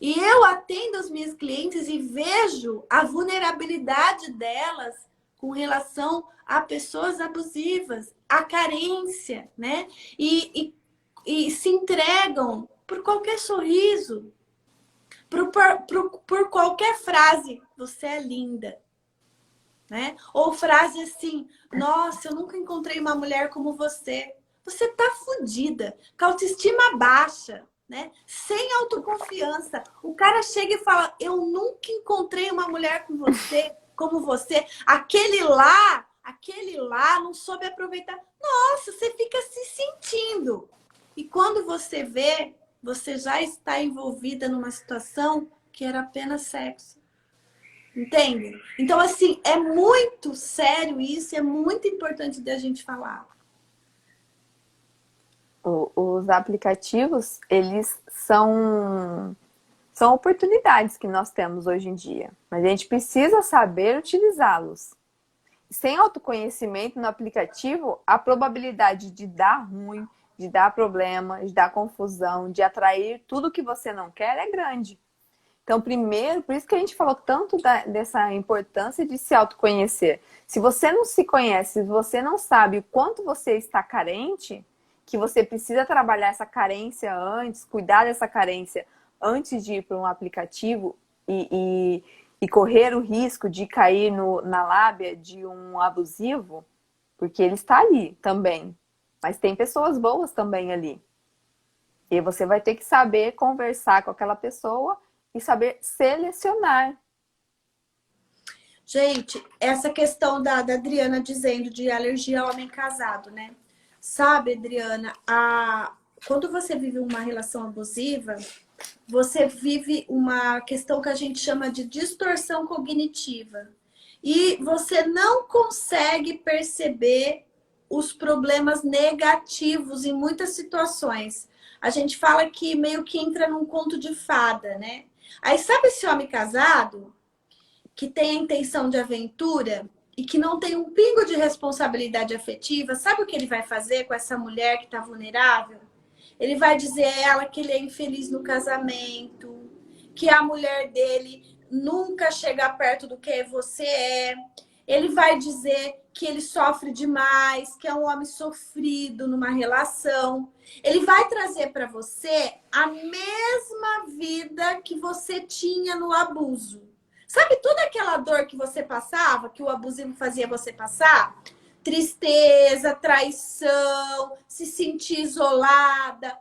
E eu atendo as minhas clientes e vejo a vulnerabilidade delas com relação a pessoas abusivas, a carência, né? E se entregam por qualquer sorriso, por qualquer frase. Você é linda, né? Ou frase assim, nossa, eu nunca encontrei uma mulher como você. Você tá fodida, com autoestima baixa, né? Sem autoconfiança. O cara chega e fala, eu nunca encontrei uma mulher como você. Aquele lá não soube aproveitar. Nossa, você fica se sentindo. E quando você vê, você já está envolvida numa situação que era apenas sexo. Entende? Então, assim, é muito sério isso, é muito importante da gente falar. Os aplicativos, eles são oportunidades que nós temos hoje em dia, mas a gente precisa saber utilizá-los. Sem autoconhecimento no aplicativo, a probabilidade de dar ruim, de dar problema, de dar confusão, de atrair tudo que você não quer é grande. Então, primeiro, por isso que a gente falou tanto dessa importância de se autoconhecer. Se você não se conhece, se você não sabe o quanto você está carente, que você precisa trabalhar essa carência antes, cuidar dessa carência antes de ir para um aplicativo e correr o risco de cair na lábia de um abusivo, porque ele está ali também. Mas tem pessoas boas também ali. E você vai ter que saber conversar com aquela pessoa e saber selecionar. Gente, essa questão da Adriana dizendo de alergia ao homem casado, né? Sabe, Adriana, quando você vive uma relação abusiva, você vive uma questão que a gente chama de distorção cognitiva. E você não consegue perceber os problemas negativos em muitas situações. A gente fala que meio que entra num conto de fada, né? Aí sabe esse homem casado que tem a intenção de aventura e que não tem um pingo de responsabilidade afetiva, sabe o que ele vai fazer com essa mulher que está vulnerável? Ele vai dizer a ela que ele é infeliz no casamento, que a mulher dele nunca chega perto do que você é. Ele vai dizer que ele sofre demais, que é um homem sofrido numa relação. Ele vai trazer para você a mesma vida que você tinha no abuso. Sabe toda aquela dor que você passava, que o abusivo fazia você passar? Tristeza, traição, se sentir isolada.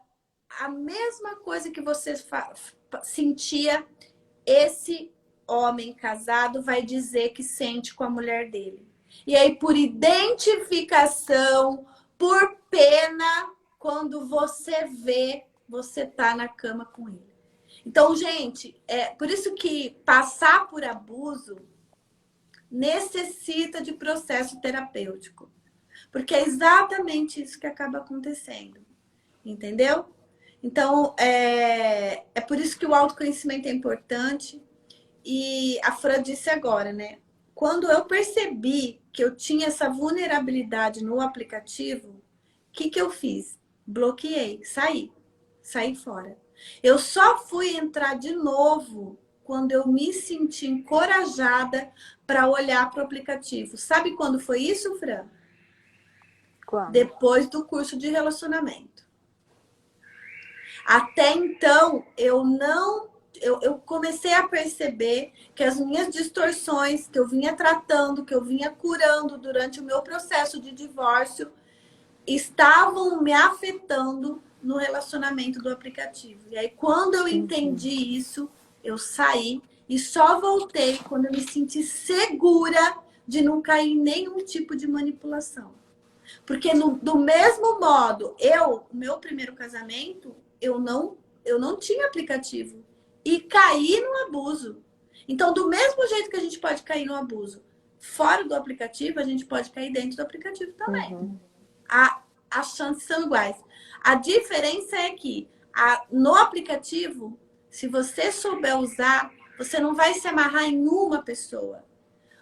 A mesma coisa que você sentia, esse homem casado vai dizer que sente com a mulher dele. E aí, por identificação, por pena, quando você vê, você tá na cama com ele. Então, gente, é por isso que passar por abuso necessita de processo terapêutico. Porque é exatamente isso que acaba acontecendo. Entendeu? Então, é por isso que o autoconhecimento é importante. E a Fran disse agora, né? Quando eu percebi que eu tinha essa vulnerabilidade no aplicativo, o que eu fiz? Bloqueei, saí fora. Eu só fui entrar de novo quando eu me senti encorajada para olhar para o aplicativo. Sabe quando foi isso, Fran? Quando? Depois do curso de relacionamento. Até então, eu comecei a perceber que as minhas distorções que eu vinha tratando, que eu vinha curando durante o meu processo de divórcio, estavam me afetando no relacionamento do aplicativo. E aí, quando eu entendi isso, eu saí e só voltei quando eu me senti segura de não cair em nenhum tipo de manipulação. Porque do mesmo modo, meu primeiro casamento, eu não tinha aplicativo. E caí no abuso. Então, do mesmo jeito que a gente pode cair no abuso fora do aplicativo, a gente pode cair dentro do aplicativo também. As chances são iguais. A diferença é que no aplicativo, se você souber usar, você não vai se amarrar em uma pessoa.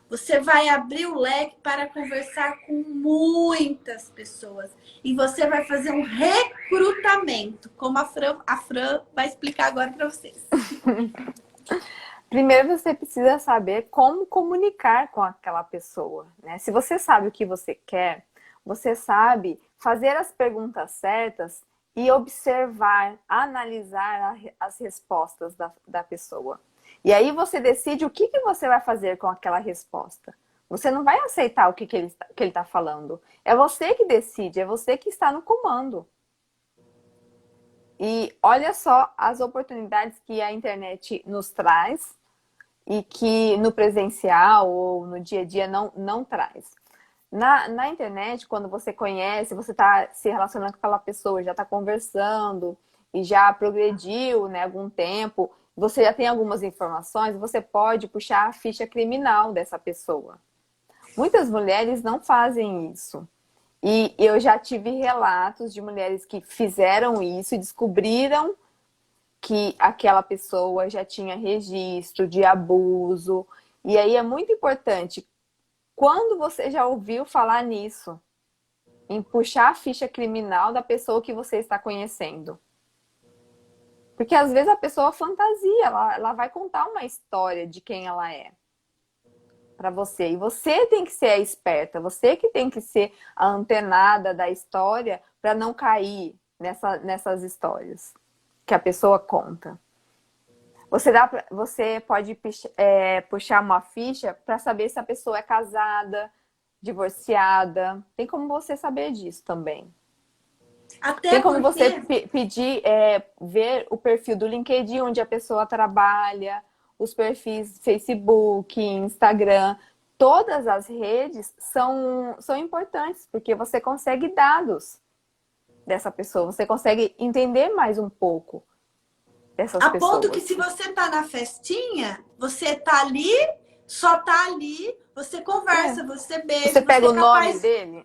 Você vai abrir o leque para conversar com muitas pessoas. E você vai fazer um recrutamento, como a Fran vai explicar agora para vocês. Primeiro você precisa saber como comunicar com aquela pessoa, né? Se você sabe o que você quer, você sabe fazer as perguntas certas e observar, analisar as respostas da pessoa. E aí você decide o que você vai fazer com aquela resposta. Você não vai aceitar o que ele está falando. É você que decide, é você que está no comando. E olha só as oportunidades que a internet nos traz e que no presencial ou no dia a dia não traz. Na internet, quando você conhece, você está se relacionando com aquela pessoa, já está conversando e já progrediu, né, algum tempo, você já tem algumas informações, você pode puxar a ficha criminal dessa pessoa. Muitas mulheres não fazem isso. E eu já tive relatos de mulheres que fizeram isso e descobriram que aquela pessoa já tinha registro de abuso. E aí é muito importante, quando você já ouviu falar nisso, em puxar a ficha criminal da pessoa que você está conhecendo. Porque às vezes a pessoa fantasia, ela vai contar uma história de quem ela é para você. E você tem que ser a esperta, você que tem que ser a antenada da história para não cair nessas histórias que a pessoa conta. Você pode puxar uma ficha para saber se a pessoa é casada, divorciada. Tem como você saber disso também. Tem como você pedir, ver o perfil do LinkedIn, onde a pessoa trabalha, os perfis Facebook, Instagram. Todas as redes são importantes, porque você consegue dados dessa pessoa, você consegue entender mais um pouco dessas pessoas. A ponto que se você tá na festinha, você tá ali, só tá ali, você conversa, você beija. Você pega o nome dele?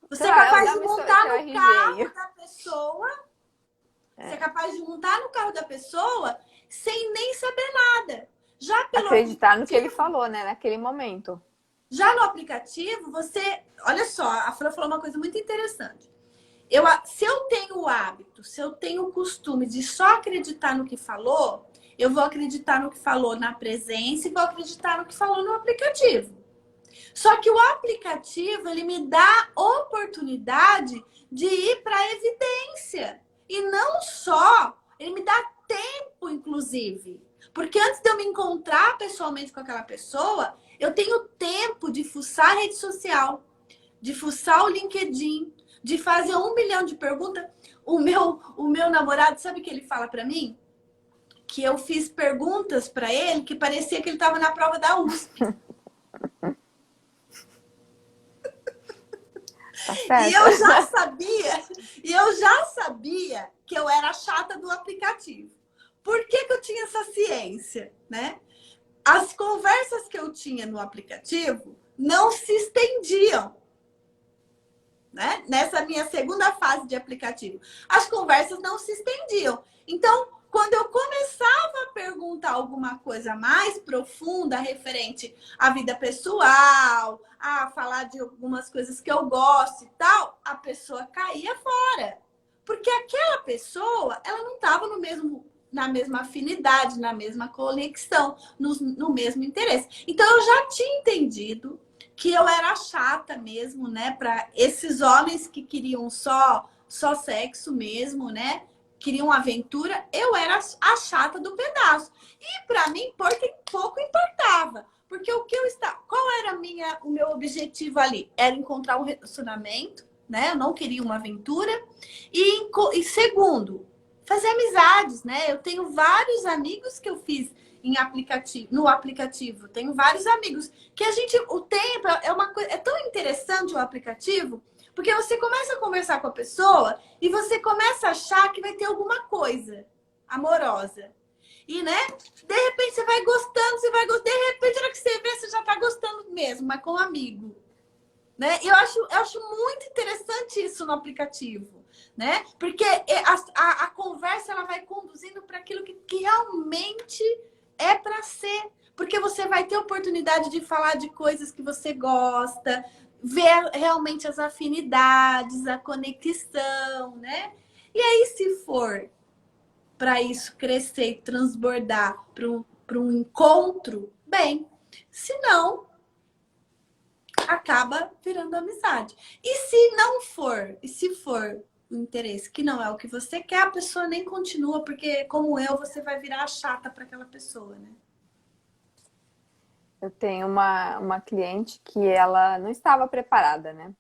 Você é capaz de montar no carro da pessoa. Você é capaz de montar no carro da pessoa sem nem saber nada. Já pelo acreditar no que ele falou, né? Naquele momento. Já no aplicativo, você... Olha só, a Fran falou uma coisa muito interessante. Se eu tenho o hábito, se eu tenho o costume de só acreditar no que falou, eu vou acreditar no que falou na presença e vou acreditar no que falou no aplicativo. Só que o aplicativo, ele me dá oportunidade de ir para a evidência. E não só, ele me dá tempo, inclusive. Porque antes de eu me encontrar pessoalmente com aquela pessoa, eu tenho tempo de fuçar a rede social, de fuçar o LinkedIn, de fazer 1 milhão de perguntas. O meu namorado, sabe o que ele fala para mim? Que eu fiz perguntas para ele que parecia que ele estava na prova da USP. Tá E certo? eu já sabia que eu era chata do aplicativo. Por que que eu tinha essa ciência, né? As conversas que eu tinha no aplicativo não se estendiam, né? Nessa minha segunda fase de aplicativo. As conversas não se estendiam. Então, quando eu começava a perguntar alguma coisa mais profunda referente à vida pessoal, a falar de algumas coisas que eu gosto e tal, a pessoa caía fora. Porque aquela pessoa, ela não estava na mesma afinidade, na mesma conexão, no mesmo interesse. Então, eu já tinha entendido que eu era chata mesmo, né? Para esses homens que queriam só sexo mesmo, né? Queriam aventura, eu era a chata do pedaço. E para mim, pouco importava. Porque qual era o meu objetivo ali? Era encontrar um relacionamento, né? Eu não queria uma aventura. E segundo, fazer amizades, né? Eu tenho vários amigos que eu fiz no aplicativo. Tenho vários amigos que o tempo é uma coisa, é tão interessante o aplicativo, porque você começa a conversar com a pessoa e você começa a achar que vai ter alguma coisa amorosa. E, né, de repente você vai gostando, de repente, na hora que você vê, você já tá gostando mesmo, mas com um amigo. Né? Eu acho muito interessante isso no aplicativo, né? Porque a conversa ela vai conduzindo para aquilo que realmente é para ser. Porque você vai ter oportunidade de falar de coisas que você gosta, ver realmente as afinidades, a conexão, né? E aí, se for para isso crescer e transbordar para um encontro, bem. Se não, acaba virando amizade. E se for o interesse que não é o que você quer, a pessoa nem continua, porque como você vai virar chata para aquela pessoa, né? Eu tenho uma cliente que ela não estava preparada, né?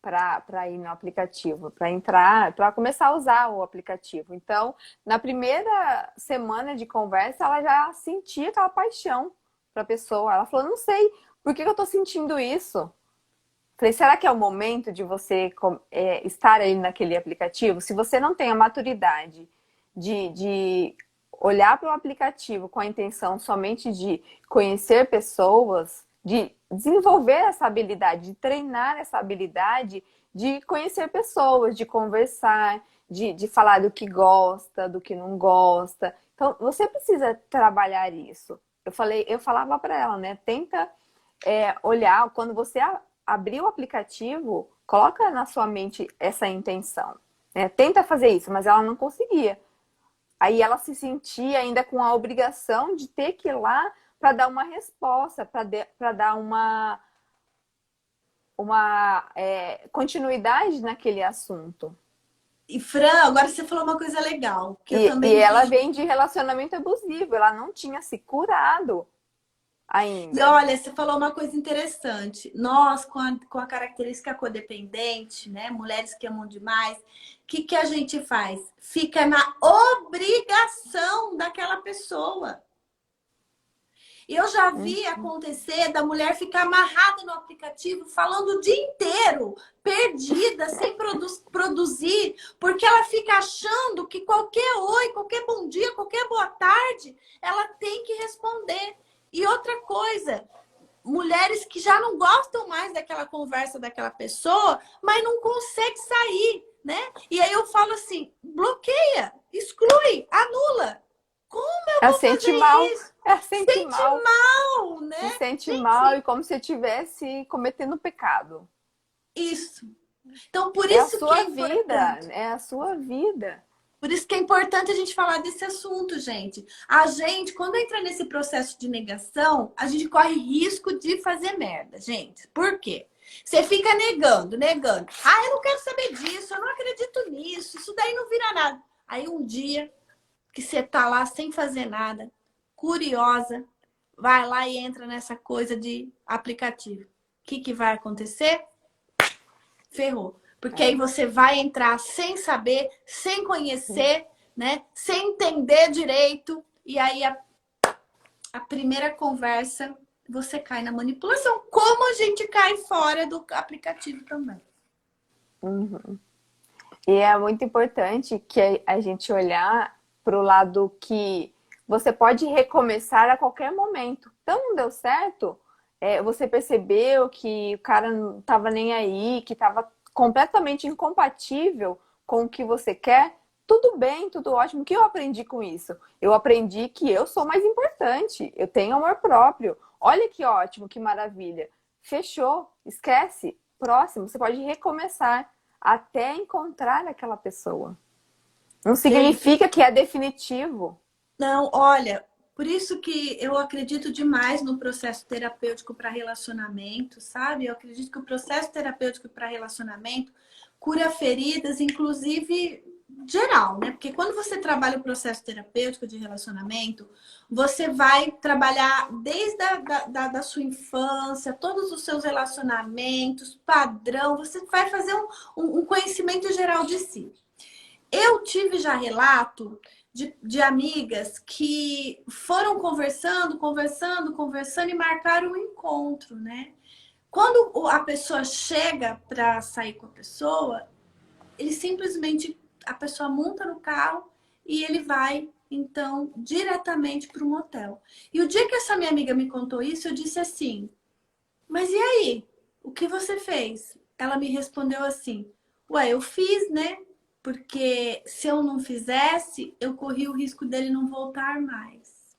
Para ir no aplicativo, para entrar, para começar a usar o aplicativo. Então, na primeira semana de conversa, ela já sentia aquela paixão para a pessoa. Ela falou: não sei, por que eu estou sentindo isso? Falei: será que é o momento de você estar aí naquele aplicativo? Se você não tem a maturidade de olhar para o aplicativo com a intenção somente de conhecer pessoas, de desenvolver essa habilidade, de treinar essa habilidade de conhecer pessoas, de conversar, de falar do que gosta, do que não gosta. Então, você precisa trabalhar isso. Eu falava para ela, né? Tenta olhar, quando você abrir o aplicativo, coloca na sua mente essa intenção, né? Tenta fazer isso, mas ela não conseguia. Aí ela se sentia ainda com a obrigação de ter que ir lá para dar uma resposta, para dar uma continuidade naquele assunto. E Fran, agora você falou uma coisa legal, que eu E também ela vi. vem de relacionamento abusivo, ela não tinha se curado E ainda. olha, você falou uma coisa interessante. Nós, com a característica codependente, né? Mulheres que amam demais, o que a gente faz? Fica na obrigação daquela pessoa. E eu já vi acontecer da mulher ficar amarrada no aplicativo, falando o dia inteiro, perdida, sem produzir, porque ela fica achando que qualquer oi, qualquer bom dia, qualquer boa tarde, ela tem que responder. E outra coisa, mulheres que já não gostam mais daquela conversa daquela pessoa, mas não consegue sair, né? E aí eu falo assim, bloqueia, exclui, anula. Como eu Ela vou sente fazer mal, isso? ela sente Sente mal. mal, se né? sente Sim, mal sim. e como se estivesse cometendo pecado. Isso. Então, por É a isso que é sua vida, importante. é a sua vida. Por isso que é importante a gente falar desse assunto, gente. A gente, quando entra nesse processo de negação, a gente corre risco de fazer merda, gente. Por quê? Você fica negando, negando. Ah, eu não quero saber disso, eu não acredito nisso, isso daí não vira nada. Aí um dia que você tá lá sem fazer nada, curiosa, vai lá e entra nessa coisa de aplicativo. O que vai acontecer? Ferrou. Porque aí É. você vai entrar sem saber, sem conhecer, né? Sem entender direito. E aí a primeira conversa você cai na manipulação. Como a gente cai fora do aplicativo também. Uhum. E é muito importante que a gente olhar para o lado que você pode recomeçar a qualquer momento. Então não deu certo, você percebeu que o cara não estava nem aí, que estava completamente incompatível com o que você quer. Tudo bem, tudo ótimo. O que eu aprendi com isso? Eu aprendi que eu sou mais importante, eu tenho amor próprio. Olha que ótimo, que maravilha. Fechou, esquece. Próximo, você pode recomeçar até encontrar aquela pessoa. Não Gente, significa que é definitivo. não, olha, por isso que eu acredito demais no processo terapêutico para relacionamento, sabe? Eu acredito que o processo terapêutico para relacionamento cura feridas, inclusive geral, né? Porque quando você trabalha o processo terapêutico de relacionamento, você vai trabalhar desde da sua infância, todos os seus relacionamentos, padrão, você vai fazer um conhecimento geral de si. Eu tive já relato de amigas que foram conversando, conversando, conversando e marcaram um encontro, né? Quando a pessoa chega para sair com a pessoa, ele simplesmente, a pessoa monta no carro e ele vai, então, diretamente para um motel. E o dia que essa minha amiga me contou isso, eu disse assim, mas e aí? O que você fez? Ela me respondeu assim, ué, eu fiz, né? Porque se eu não fizesse, eu corria o risco dele não voltar mais.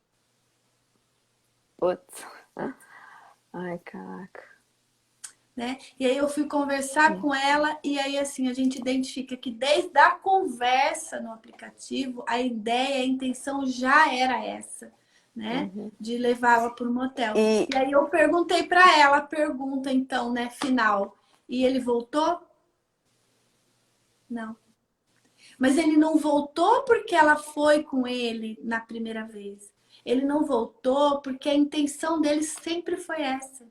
Putz. Ai, caraca. Né? E aí eu fui conversar com ela e aí assim a gente identifica que desde a conversa no aplicativo, a ideia, a intenção já era essa, né? Uhum. De levá-la para o motel. E E aí eu perguntei para ela, a pergunta então, né, final. E ele voltou? Não. Mas ele não voltou porque ela foi com ele na primeira vez. Ele não voltou porque a intenção dele sempre foi essa.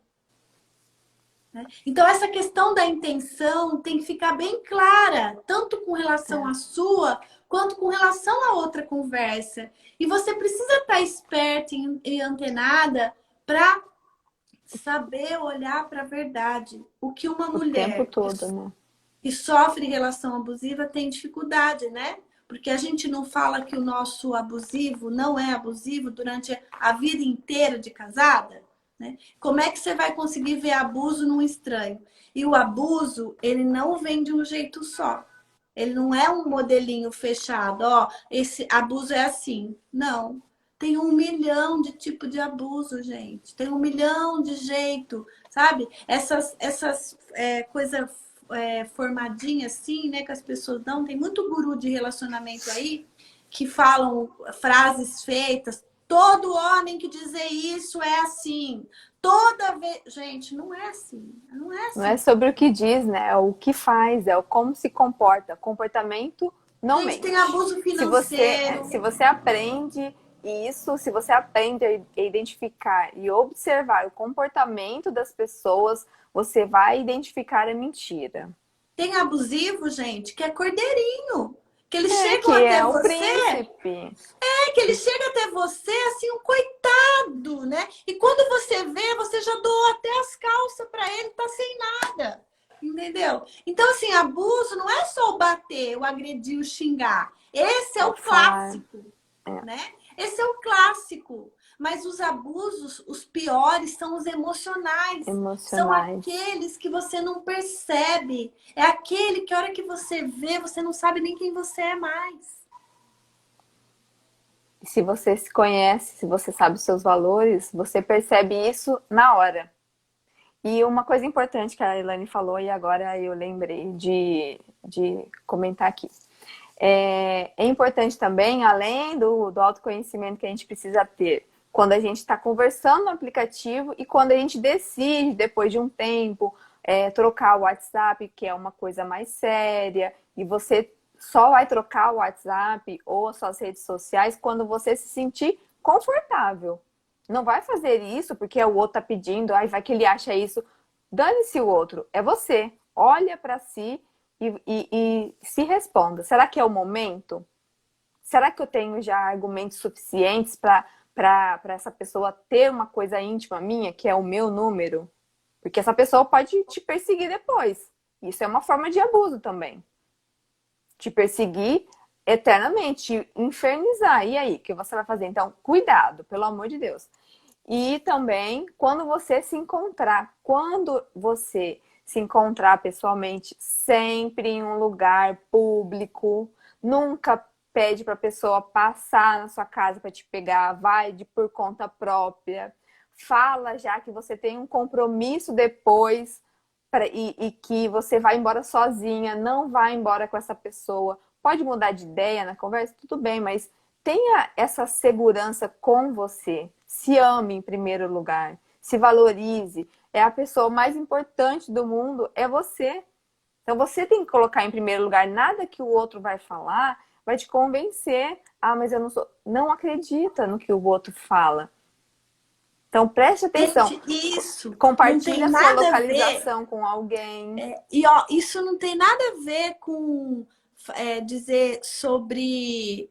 Né? Então, essa questão da intenção tem que ficar bem clara, tanto com relação é, à sua, quanto com relação à outra conversa. E você precisa estar esperta e antenada para saber olhar para a verdade. O que uma o tempo mulher todo, né? que sofre relação abusiva tem dificuldade, né? Porque a gente não fala que o nosso abusivo não é abusivo durante a vida inteira de casada, né? Como é que você vai conseguir ver abuso num estranho? E o abuso, ele não vem de um jeito só. Ele não é um modelinho fechado, ó, esse abuso é assim. Não. Tem 1 milhão de tipos de abuso, gente. Tem 1 milhão de jeito, sabe? Essas coisas formadinha assim, né, que as pessoas dão. Tem muito guru de relacionamento aí que falam frases feitas. Todo homem que dizer isso é assim. Toda vez. Gente, não é assim. Não é Não é assim. sobre o que diz, né? É o que faz, é o como se comporta. Comportamento não Gente, tem mente. abuso Se financeiro. você aprende isso, se você aprende a identificar e observar o comportamento das pessoas, você vai identificar a mentira. Tem abusivo, gente, que é cordeirinho. Que eles É, chegam que até é o você. príncipe. Que ele chega até você assim, um coitado, né? E quando você vê, você já doou até as calças para ele, tá sem nada. Entendeu? Então, assim, abuso não é só o bater, o agredir, o xingar. Esse é É o falar. clássico, É, né? Esse é o clássico. Mas os abusos, os piores, são os emocionais. São emocionais. aqueles que você não percebe. É aquele que a hora que você vê, você não sabe nem quem você é mais. Se você se conhece, se você sabe os seus valores, você percebe isso na hora. E uma coisa importante que a Elaine falou, e agora eu lembrei de comentar aqui. É importante também, além do autoconhecimento que a gente precisa ter, quando a gente está conversando no aplicativo e quando a gente decide, depois de um tempo, trocar o WhatsApp, que é uma coisa mais séria, e você só vai trocar o WhatsApp ou as suas redes sociais quando você se sentir confortável. Não vai fazer isso porque o outro tá pedindo, ai, vai que ele acha isso. Dane-se o outro, é você. Olha para si e se responda. Será que é o momento? Será que eu tenho já argumentos suficientes para essa pessoa ter uma coisa íntima minha, que é o meu número? Porque essa pessoa pode te perseguir depois. Isso é uma forma de abuso também. Te perseguir eternamente, te infernizar. E aí, o que você vai fazer? Então, cuidado, pelo amor de Deus. E também, quando você se encontrar pessoalmente, sempre em um lugar público, nunca pede para a pessoa passar na sua casa para te pegar, vai por conta própria. Fala já que você tem um compromisso depois e que você vai embora sozinha, não vai embora com essa pessoa. Pode mudar de ideia na conversa, tudo bem, mas tenha essa segurança com você. Se ame em primeiro lugar, se valorize. É a pessoa mais importante do mundo, é você. Então você tem que colocar em primeiro lugar. Nada que o outro vai falar vai te convencer. Ah, mas eu não sou. Não acredita no que o outro fala. Então preste atenção. Gente, isso não tem Compartilha a sua nada a ver. localização com alguém. E ó, isso não tem nada a ver com dizer sobre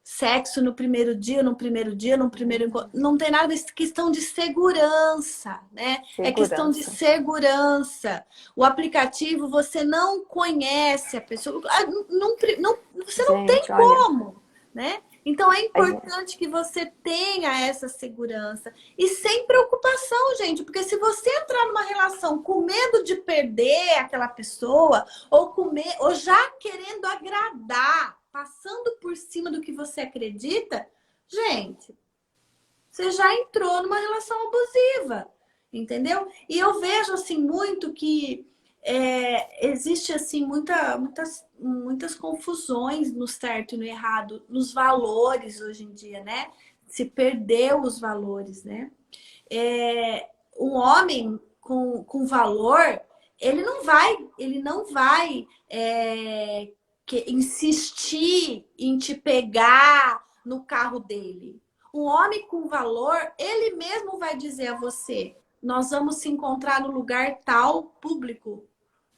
sexo no primeiro dia, no primeiro dia, no primeiro encontro. Não tem nada a ver, é questão de segurança, né? É questão de Segurança. segurança. O aplicativo, você não conhece a pessoa, você não tem Gente, olha. como, né? Então é importante que você tenha essa segurança e sem preocupação, gente, porque se você entrar numa relação com medo de perder aquela pessoa ou já querendo agradar, passando por cima do que você acredita, gente, você já entrou numa relação abusiva, entendeu? E eu vejo assim muito que existe assim muitas confusões no certo e no errado, nos valores hoje em dia, né? Se perdeu os valores, né? Um homem com valor, ele não vai insistir em te pegar no carro dele. Um homem com valor, ele mesmo vai dizer a você: nós vamos se encontrar no lugar tal público.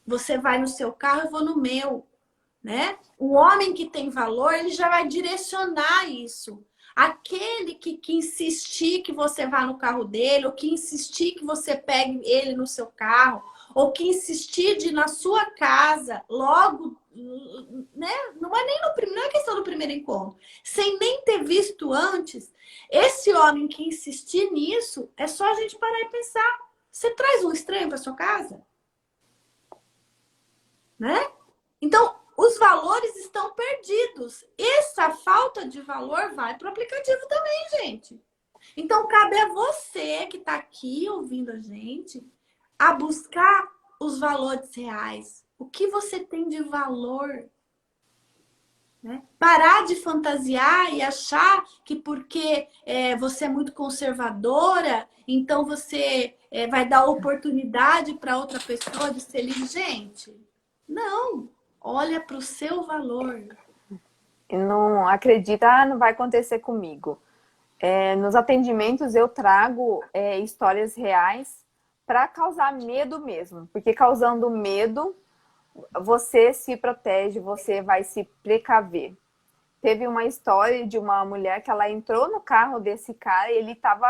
Você vai no seu carro, eu vou no meu, né? O homem que tem valor, ele já vai direcionar isso. Aquele que insistir que você vá no carro dele, ou que insistir que você pegue ele no seu carro, ou que insistir de ir na sua casa logo, né? Não é questão do primeiro encontro. Sem nem ter visto antes, esse homem que insistir nisso, é só a gente parar e pensar. Você traz um estranho para sua casa? Né? Então, os valores estão perdidos. Essa falta de valor vai para o aplicativo também, gente. Então, cabe a você que está aqui ouvindo a gente a buscar os valores reais. O que você tem de valor? Né? Parar de fantasiar e achar que porque você é muito conservadora, então você vai dar oportunidade para outra pessoa de ser livre. Gente, não. Olha para o seu valor. Não acredita, não vai acontecer comigo. Nos atendimentos eu trago histórias reais para causar medo mesmo, porque causando medo você se protege, você vai se precaver. Teve uma história de uma mulher que ela entrou no carro desse cara e ele estava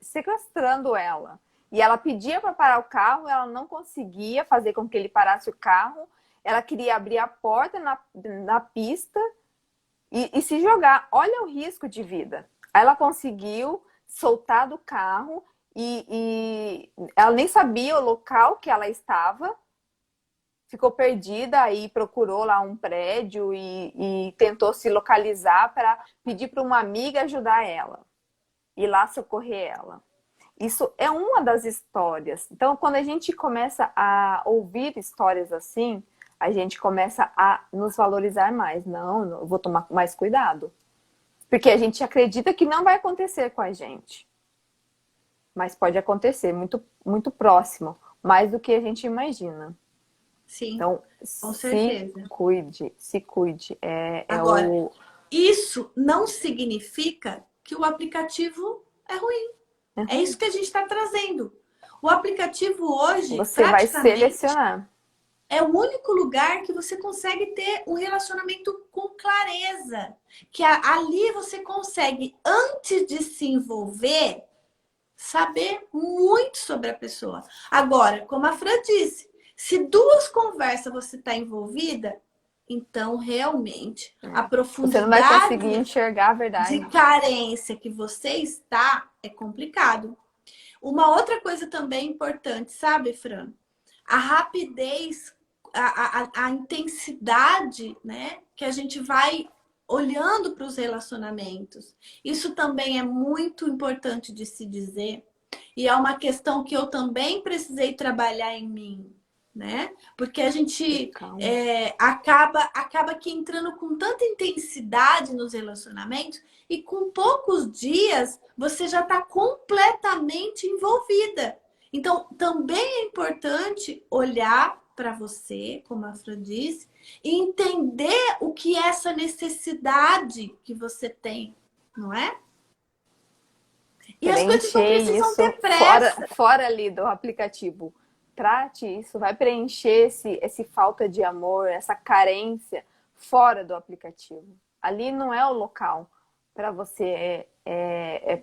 sequestrando ela. E ela pedia para parar o carro, ela não conseguia fazer com que ele parasse o carro. Ela queria abrir a porta na pista e se jogar. Olha o risco de vida. Ela conseguiu soltar do carro e ela nem sabia o local que ela estava. ficou perdida, aí procurou lá um prédio e tentou se localizar para pedir para uma amiga ajudar ela, ir lá socorrer ela. Isso é uma das histórias. Então, quando a gente começa a ouvir histórias assim, a gente começa a nos valorizar mais. Não, eu vou tomar mais cuidado. Porque a gente acredita que não vai acontecer com a gente. Mas pode acontecer muito, muito próximo, mais do que a gente imagina. Sim, Então, com certeza. Se cuide. Agora, isso não significa que o aplicativo é ruim. É isso que a gente está trazendo. O aplicativo hoje, você vai selecionar. É o único lugar que você consegue ter um relacionamento com clareza. Que ali você consegue, antes de se envolver, saber muito sobre a pessoa. Agora, como a Fran disse, se duas conversas você está envolvida, então realmente a profundidade você não vai conseguir enxergar a verdade. De carência que você está é complicado. Uma outra coisa também importante, sabe, Fran? A rapidez, a intensidade, né, que a gente vai olhando para os relacionamentos. Isso também é muito importante de se dizer. E é uma questão que eu também precisei trabalhar em mim, né? Porque a gente acaba que entrando com tanta intensidade nos relacionamentos e com poucos dias você já está completamente envolvida. Então, também é importante olhar para você, como a Fran disse, e entender o que é essa necessidade que você tem, não é? E as coisas não precisam ter pressa. Fora ali do aplicativo. Trate isso, vai preencher esse falta de amor, essa carência fora do aplicativo. Ali não é o local para você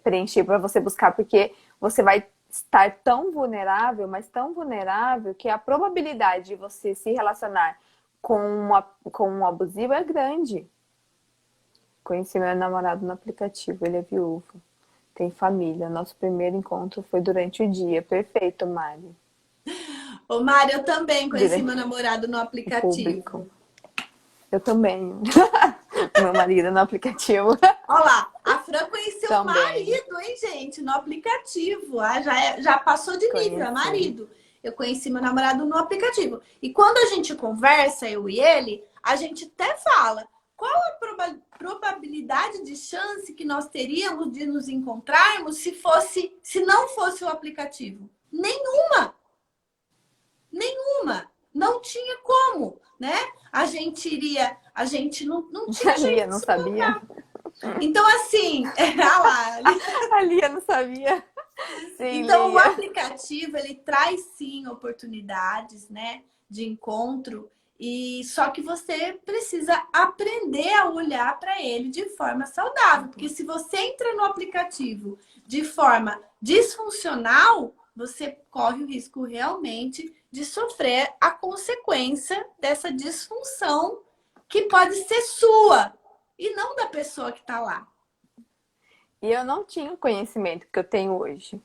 preencher, para você buscar, porque você vai estar tão vulnerável, mas tão vulnerável, que a probabilidade de você se relacionar com um abusivo é grande. Conheci meu namorado no aplicativo, ele é viúvo, tem família. Nosso primeiro encontro foi durante o dia. Perfeito, Mari. Ô, Mari, eu também conheci meu namorado no aplicativo. Público. Eu também. Meu marido no aplicativo. Olha lá, a Fran conheceu o marido, hein, gente? No aplicativo. Já passou de nível, é marido. Eu conheci meu namorado no aplicativo. E quando a gente conversa, eu e ele, a gente até fala qual a probabilidade de chance que nós teríamos de nos encontrarmos se não fosse o aplicativo. Nenhuma. Nenhuma. Não tinha como, né? A gente não tinha jeito. A Lia não sabia. Então, assim, a Lia não sabia. Sim, então, Lia. O aplicativo, ele traz sim oportunidades, né, de encontro, e só que você precisa aprender a olhar para ele de forma saudável, porque se você entra no aplicativo de forma disfuncional, você corre o risco realmente de sofrer a consequência dessa disfunção que pode ser sua e não da pessoa que está lá. E eu não tinha o conhecimento que eu tenho hoje.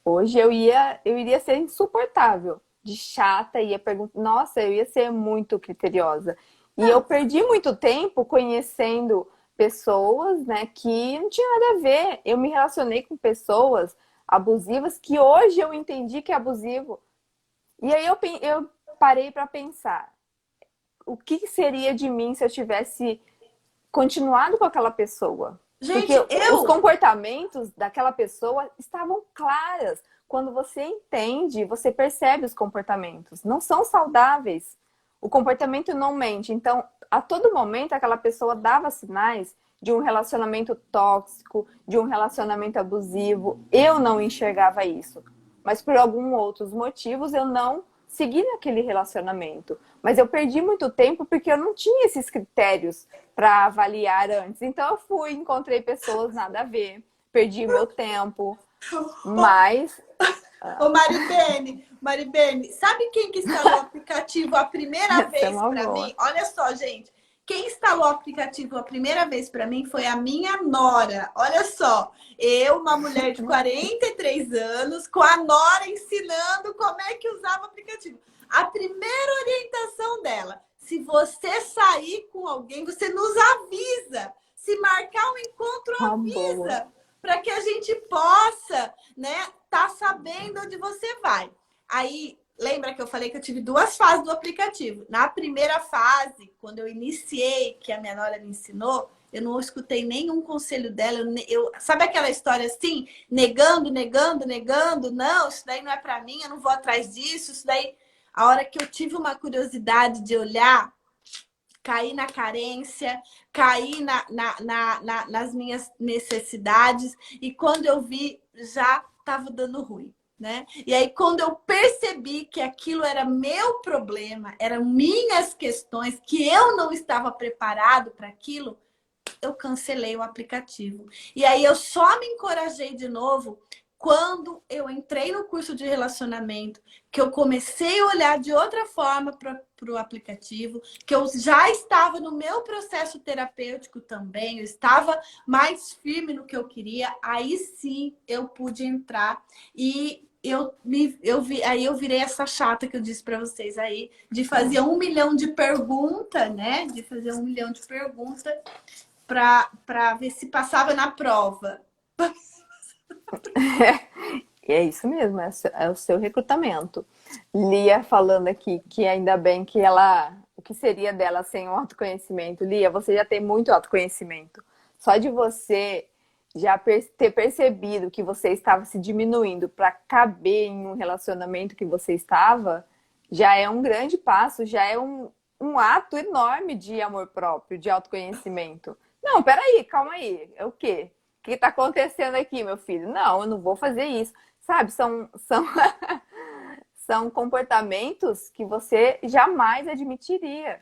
Hoje eu iria ser insuportável, de chata, ia perguntar, nossa, eu ia ser muito criteriosa. E eu perdi muito tempo conhecendo pessoas, né, que não tinha nada a ver. Eu me relacionei com pessoas abusivas que hoje eu entendi que é abusivo. E aí eu parei para pensar, o que seria de mim se eu tivesse continuado com aquela pessoa? Gente, porque os comportamentos daquela pessoa estavam claros. Quando você entende, você percebe os comportamentos. Não são saudáveis. O comportamento não mente. Então, a todo momento, aquela pessoa dava sinais de um relacionamento tóxico, de um relacionamento abusivo. Eu não enxergava isso. Mas por alguns outros motivos, eu não segui naquele relacionamento. Mas eu perdi muito tempo porque eu não tinha esses critérios para avaliar antes. Então eu encontrei pessoas nada a ver, perdi meu tempo, mas... Ô Maribene, sabe quem que instalou o aplicativo a primeira vez para mim? Olha só, gente. Quem instalou o aplicativo a primeira vez para mim foi a minha nora. Olha só, eu, uma mulher de 43 anos, com a nora ensinando como é que usava o aplicativo. A primeira orientação dela: se você sair com alguém, você nos avisa. Se marcar um encontro, Uma boa. avisa. Para que a gente possa, né, tá sabendo onde você vai. Aí, lembra que eu falei que eu tive 2 fases do aplicativo. Na primeira fase, quando eu iniciei, que a minha nora me ensinou, eu não escutei nenhum conselho dela. Sabe aquela história assim? Negando, negando, negando. Não, isso daí não é para mim, eu não vou atrás disso. Isso daí, a hora que eu tive uma curiosidade de olhar, caí na carência, caí nas minhas necessidades. E quando eu vi, já estava dando ruim. Né? E aí, quando eu percebi que aquilo era meu problema, eram minhas questões, que eu não estava preparado para aquilo, eu cancelei o aplicativo. E aí eu só me encorajei de novo quando eu entrei no curso de relacionamento, que eu comecei a olhar de outra forma para o aplicativo, que eu já estava no meu processo terapêutico também, eu estava mais firme no que eu queria, aí sim eu pude entrar e aí eu virei essa chata que eu disse para vocês aí, de fazer 1 milhão de perguntas, né? De fazer 1 milhão de perguntas para ver se passava na prova. É isso mesmo, é o seu recrutamento. Lia falando aqui que ainda bem que ela. O que seria dela sem o autoconhecimento? Lia, você já tem muito autoconhecimento. Só de você já ter percebido que você estava se diminuindo para caber em um relacionamento que você estava, já é um grande passo, já é um ato enorme de amor próprio, de autoconhecimento. Não, peraí, calma aí. É o quê? O que está acontecendo aqui, meu filho? Não, eu não vou fazer isso. Sabe, são comportamentos que você jamais admitiria.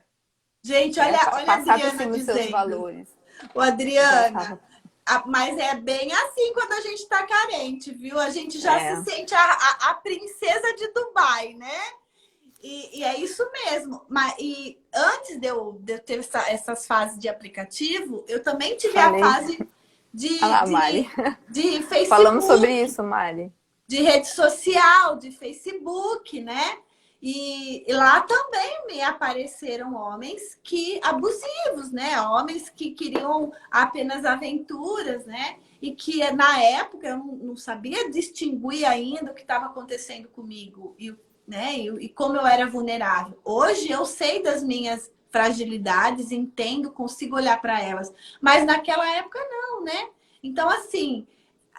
Gente, Né? olha a Passar por Adriana cima dos seus dizendo. valores. Ô, Já Adriana, estava. mas é bem assim quando a gente tá carente, viu? A gente já se É, sente a princesa de Dubai, né? E é isso mesmo. E antes de eu ter essas fases de aplicativo, eu também tive a falei. fase Olha de, lá, Mari. de, de Falamos sobre Facebook, isso, Mari. de rede social, de Facebook, né? E lá também me apareceram homens que abusivos, né? Homens que queriam apenas aventuras, né? E que na época eu não sabia distinguir ainda o que estava acontecendo comigo né? E como eu era vulnerável. Hoje eu sei das minhas fragilidades, entendo, consigo olhar para elas. Mas naquela época não, né? Então, assim,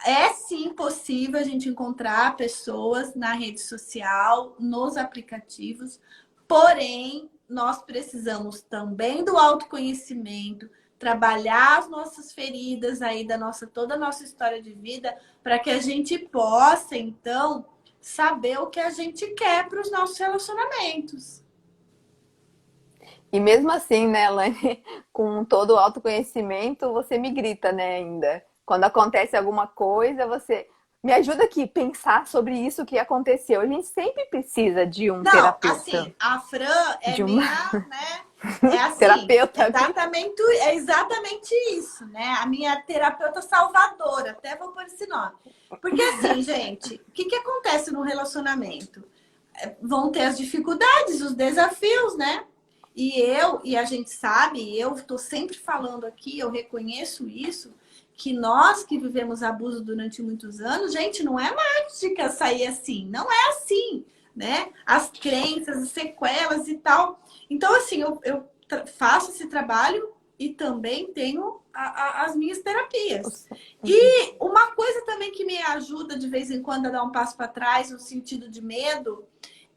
é sim possível a gente encontrar pessoas na rede social, nos aplicativos, porém, nós precisamos também do autoconhecimento, trabalhar as nossas feridas aí toda a nossa história de vida, para que a gente possa, então, saber o que a gente quer para os nossos relacionamentos. E mesmo assim, né, Lani, com todo o autoconhecimento, você me grita, né, ainda. Quando acontece alguma coisa, você me ajuda aqui a pensar sobre isso que aconteceu. A gente sempre precisa de um Não, terapeuta, assim, a Fran é de uma minha, né? É assim, terapeuta, viu? é exatamente isso, né? A minha terapeuta salvadora, até vou por esse nome. Porque assim, gente, o que acontece no relacionamento? Vão ter as dificuldades, os desafios, né? E a gente sabe, eu estou sempre falando aqui, eu reconheço isso, que nós que vivemos abuso durante muitos anos, gente, não é mágica sair assim, não é assim, né? As crenças, as sequelas e tal. Então, assim, eu faço esse trabalho e também tenho as minhas terapias. E uma coisa também que me ajuda de vez em quando a dar um passo para trás, no sentido de medo,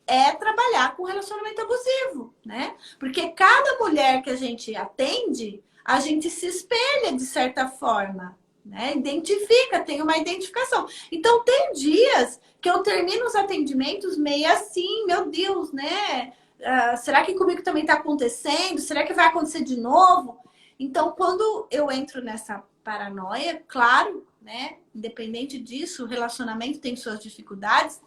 é trabalhar com relacionamento abusivo, né? Porque cada mulher que a gente atende, a gente se espelha de certa forma, né? Identifica, tem uma identificação. Então, tem dias que eu termino os atendimentos meio assim, meu Deus, né? Será que comigo também está acontecendo? Será que vai acontecer de novo? Então, quando eu entro nessa paranoia, claro, né? Independente disso, o relacionamento tem suas dificuldades,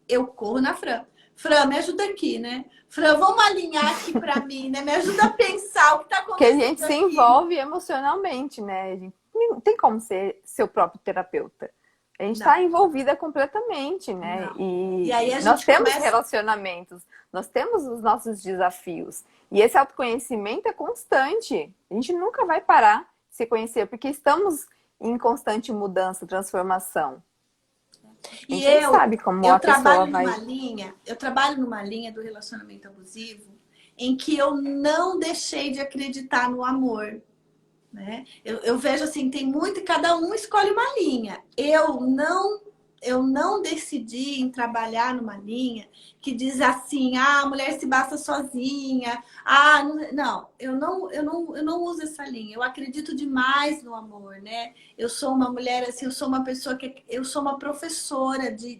eu corro na Fran. Fran, me ajuda aqui, né? Fran, vamos alinhar aqui para mim, né? Me ajuda a pensar o que está Que a acontecendo gente se aqui. envolve emocionalmente, né? A gente não tem como ser seu próprio terapeuta. A gente Não, está envolvida completamente, né? não. E aí E a nós gente temos começa. relacionamentos, nós temos os nossos desafios. E esse autoconhecimento é constante. A gente nunca vai parar de se conhecer, porque estamos em constante mudança, transformação. A E gente nem sabe como a pessoa vai. eu trabalho numa linha do relacionamento abusivo em que eu não deixei de acreditar no amor, né? Eu vejo assim, tem muito e cada um escolhe uma linha. Eu não decidi em trabalhar numa linha que diz assim, ah, a mulher se basta sozinha. Ah, não, eu não uso essa linha. Eu acredito demais no amor, né? Eu sou uma mulher assim, eu sou uma pessoa que eu sou uma professora de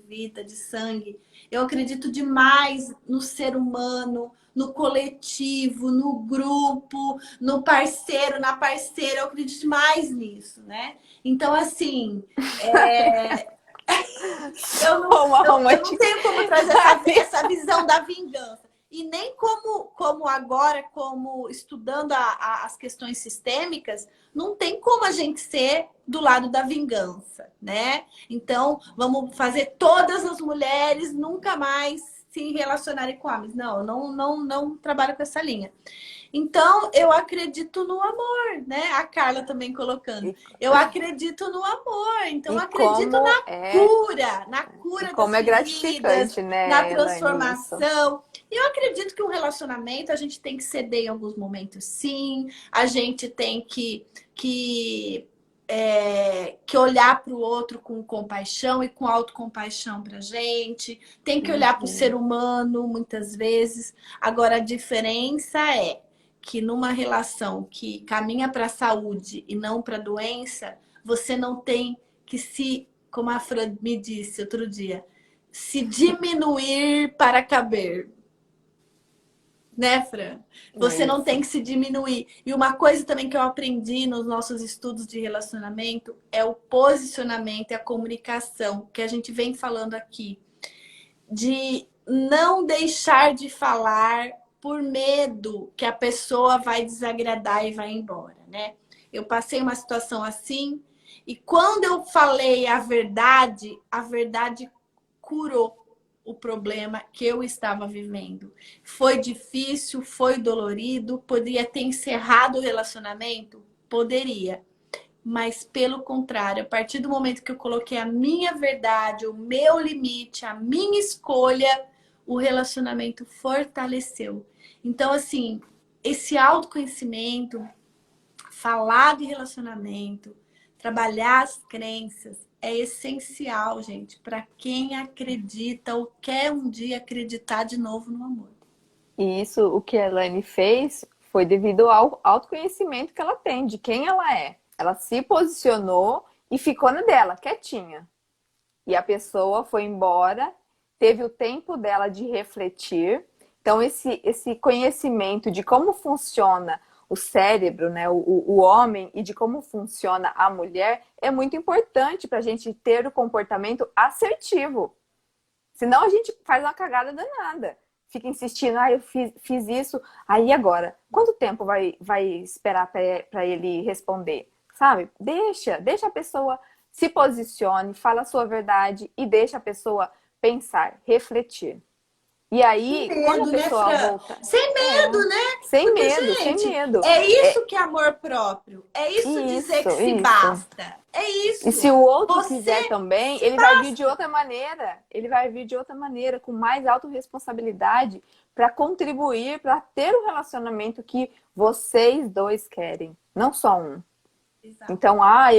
vida, de sangue. Eu acredito demais no ser humano, no coletivo, no grupo, no parceiro, na parceira, eu acredito mais nisso, né? Então, assim, Uma eu não romântica. tenho como trazer essa visão da vingança. E nem como agora, como estudando as questões sistêmicas, não tem como a gente ser do lado da vingança, né? Então, vamos fazer todas as mulheres nunca mais se relacionarem com homens. Não, não trabalho com essa linha. Então, eu acredito no amor, né? A Carla também colocando. E, Eu acredito no amor, então e acredito na e cura como das é feridas, gratificante, na né, Elaine, isso. transformação. E eu acredito que um relacionamento a gente tem que ceder em alguns momentos, sim. A gente tem que olhar para o outro com compaixão e com autocompaixão para a gente. Tem que olhar para o ser Uhum. humano, muitas vezes. Agora, a diferença é que numa relação que caminha para a saúde e não para a doença, você não tem que se, como a Fran me disse outro dia, se diminuir para caber. Né, Fran? É Você não isso. tem que se diminuir. E uma coisa também que eu aprendi nos nossos estudos de relacionamento é o posicionamento e a comunicação, que a gente vem falando aqui. De não deixar de falar por medo que a pessoa vai desagradar e vai embora, né? Eu passei uma situação assim e quando eu falei a verdade curou o problema que eu estava vivendo. Foi difícil, foi dolorido, poderia ter encerrado o relacionamento? Poderia. Mas, pelo contrário, a partir do momento que eu coloquei a minha verdade, o meu limite, a minha escolha, o relacionamento fortaleceu. Então, assim, esse autoconhecimento, falar de relacionamento, trabalhar as crenças, é essencial, gente, para quem acredita ou quer um dia acreditar de novo no amor. E isso, o que a Elaine fez, foi devido ao autoconhecimento que ela tem, de quem ela é. Ela se posicionou e ficou na dela, quietinha. E a pessoa foi embora, teve o tempo dela de refletir. Então, esse conhecimento de como funciona o cérebro, né, o homem, e de como funciona a mulher, é muito importante para a gente ter o comportamento assertivo. Senão a gente faz uma cagada danada. Fica insistindo, ah, eu fiz isso, aí agora? Quanto tempo vai esperar para ele responder? Sabe? Deixa a pessoa se posicione, fala a sua verdade e deixa a pessoa pensar, refletir. E Sem aí, quando a medo, né, pessoa Fran? volta, Sem medo, né? sem Porque, medo, sem gente, medo. é É isso que é amor próprio. É isso dizer que isso, se isso. basta. É E se isso. o outro quiser Você também, se ele vai vir de basta. outra maneira. Ele vai vir de outra maneira, com mais autorresponsabilidade, para contribuir, para ter o relacionamento que vocês dois querem, não só um. Exato. Então há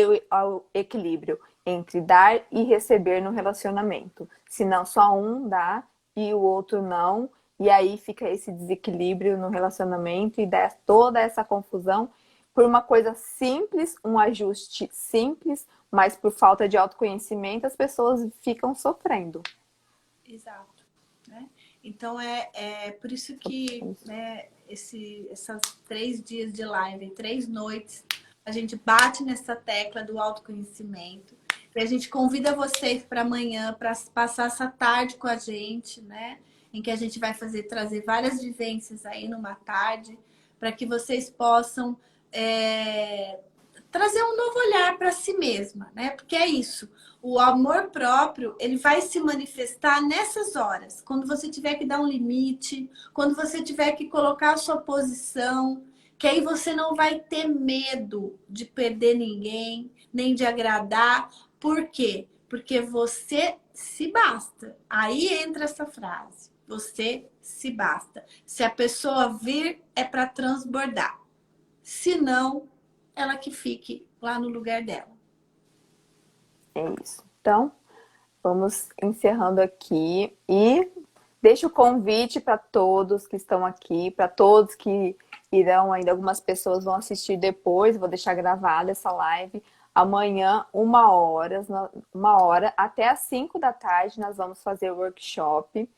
o equilíbrio entre dar e receber no relacionamento. Se não só um dá e o outro não, e aí fica esse desequilíbrio no relacionamento e dá toda essa confusão por uma coisa simples, um ajuste simples, mas por falta de autoconhecimento as pessoas ficam sofrendo. Exato. Né? Então, é por isso que né, essas 3 dias de live, 3 noites, a gente bate nessa tecla do autoconhecimento. E a gente convida vocês para amanhã, para passar essa tarde com a gente, né? Em que a gente vai trazer várias vivências aí numa tarde, para que vocês possam trazer um novo olhar para si mesma, né? Porque é isso. O amor próprio, ele vai se manifestar nessas horas, quando você tiver que dar um limite, quando você tiver que colocar a sua posição, que aí você não vai ter medo de perder ninguém, nem de agradar. Por quê? Porque você se basta. Aí entra essa frase. Você se basta. Se a pessoa vir, é para transbordar. Se não, ela que fique lá no lugar dela. É isso. Então, vamos encerrando aqui e deixo o convite para todos que estão aqui, para todos que irão ainda, algumas pessoas vão assistir depois, vou deixar gravada essa live. Amanhã, 1 hora, até às 5 da tarde, nós vamos fazer o workshop,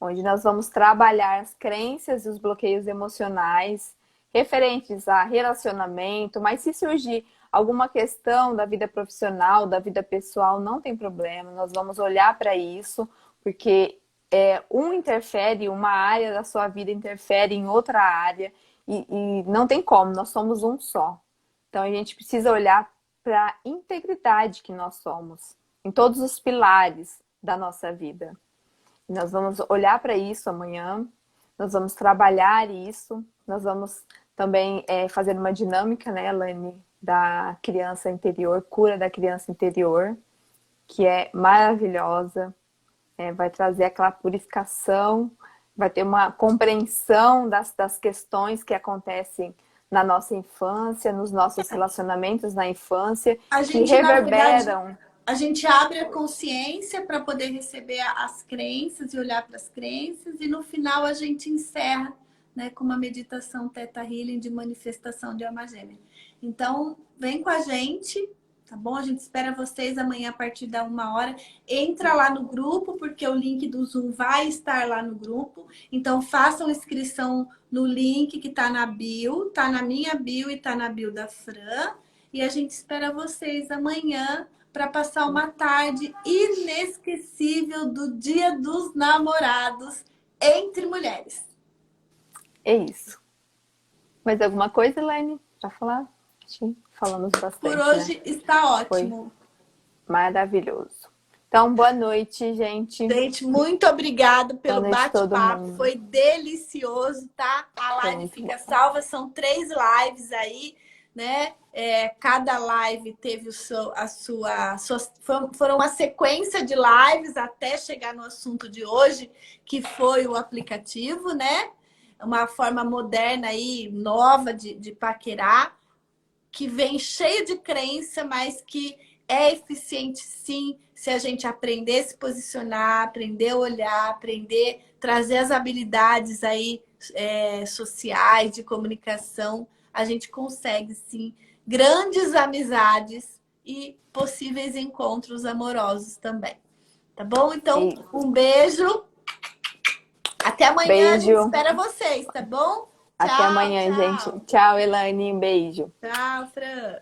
onde nós vamos trabalhar as crenças e os bloqueios emocionais referentes a relacionamento, mas se surgir alguma questão da vida profissional, da vida pessoal, não tem problema, nós vamos olhar para isso, porque um interfere, uma área da sua vida interfere em outra área, e não tem como, nós somos um só. Então a gente precisa olhar para a integridade que nós somos, em todos os pilares da nossa vida. Nós vamos olhar para isso amanhã, nós vamos trabalhar isso, nós vamos também fazer uma dinâmica, né, Elaine, da criança interior, cura da criança interior, que é maravilhosa, vai trazer aquela purificação, vai ter uma compreensão das questões que acontecem na nossa infância, nos nossos relacionamentos na infância, que reverberam. A gente abre a consciência para poder receber as crenças e olhar para as crenças, e no final a gente encerra, né, com uma meditação Theta Healing de manifestação de alma gêmea. Então, vem com a gente, tá bom? A gente espera vocês amanhã a partir da 1 hora. Entra lá no grupo, porque o link do Zoom vai estar lá no grupo. Então, façam inscrição no link que tá na bio, tá na minha bio e tá na bio da Fran. E a gente espera vocês amanhã para passar uma tarde inesquecível do Dia dos Namorados entre mulheres. É isso. Mais alguma coisa, Elaine, para falar? Falamos bastante. Por hoje, né? Está ótimo. Foi maravilhoso. Então, boa noite, gente. Gente, muito obrigada pelo bate-papo. Foi delicioso, tá? A live fica salva. São 3 lives aí, né? Cada live teve foram uma sequência de lives até chegar no assunto de hoje, que foi o aplicativo, né? Uma forma moderna aí, nova de paquerar, que vem cheio de crença, mas que é eficiente sim, se a gente aprender a se posicionar, aprender a olhar, aprender a trazer as habilidades aí sociais, de comunicação, a gente consegue sim grandes amizades e possíveis encontros amorosos também. Tá bom? Então, um beijo. Até amanhã, beijo. A gente espera vocês, tá bom? Até amanhã, gente. Tchau, Elaine. Um beijo. Tchau, Fran.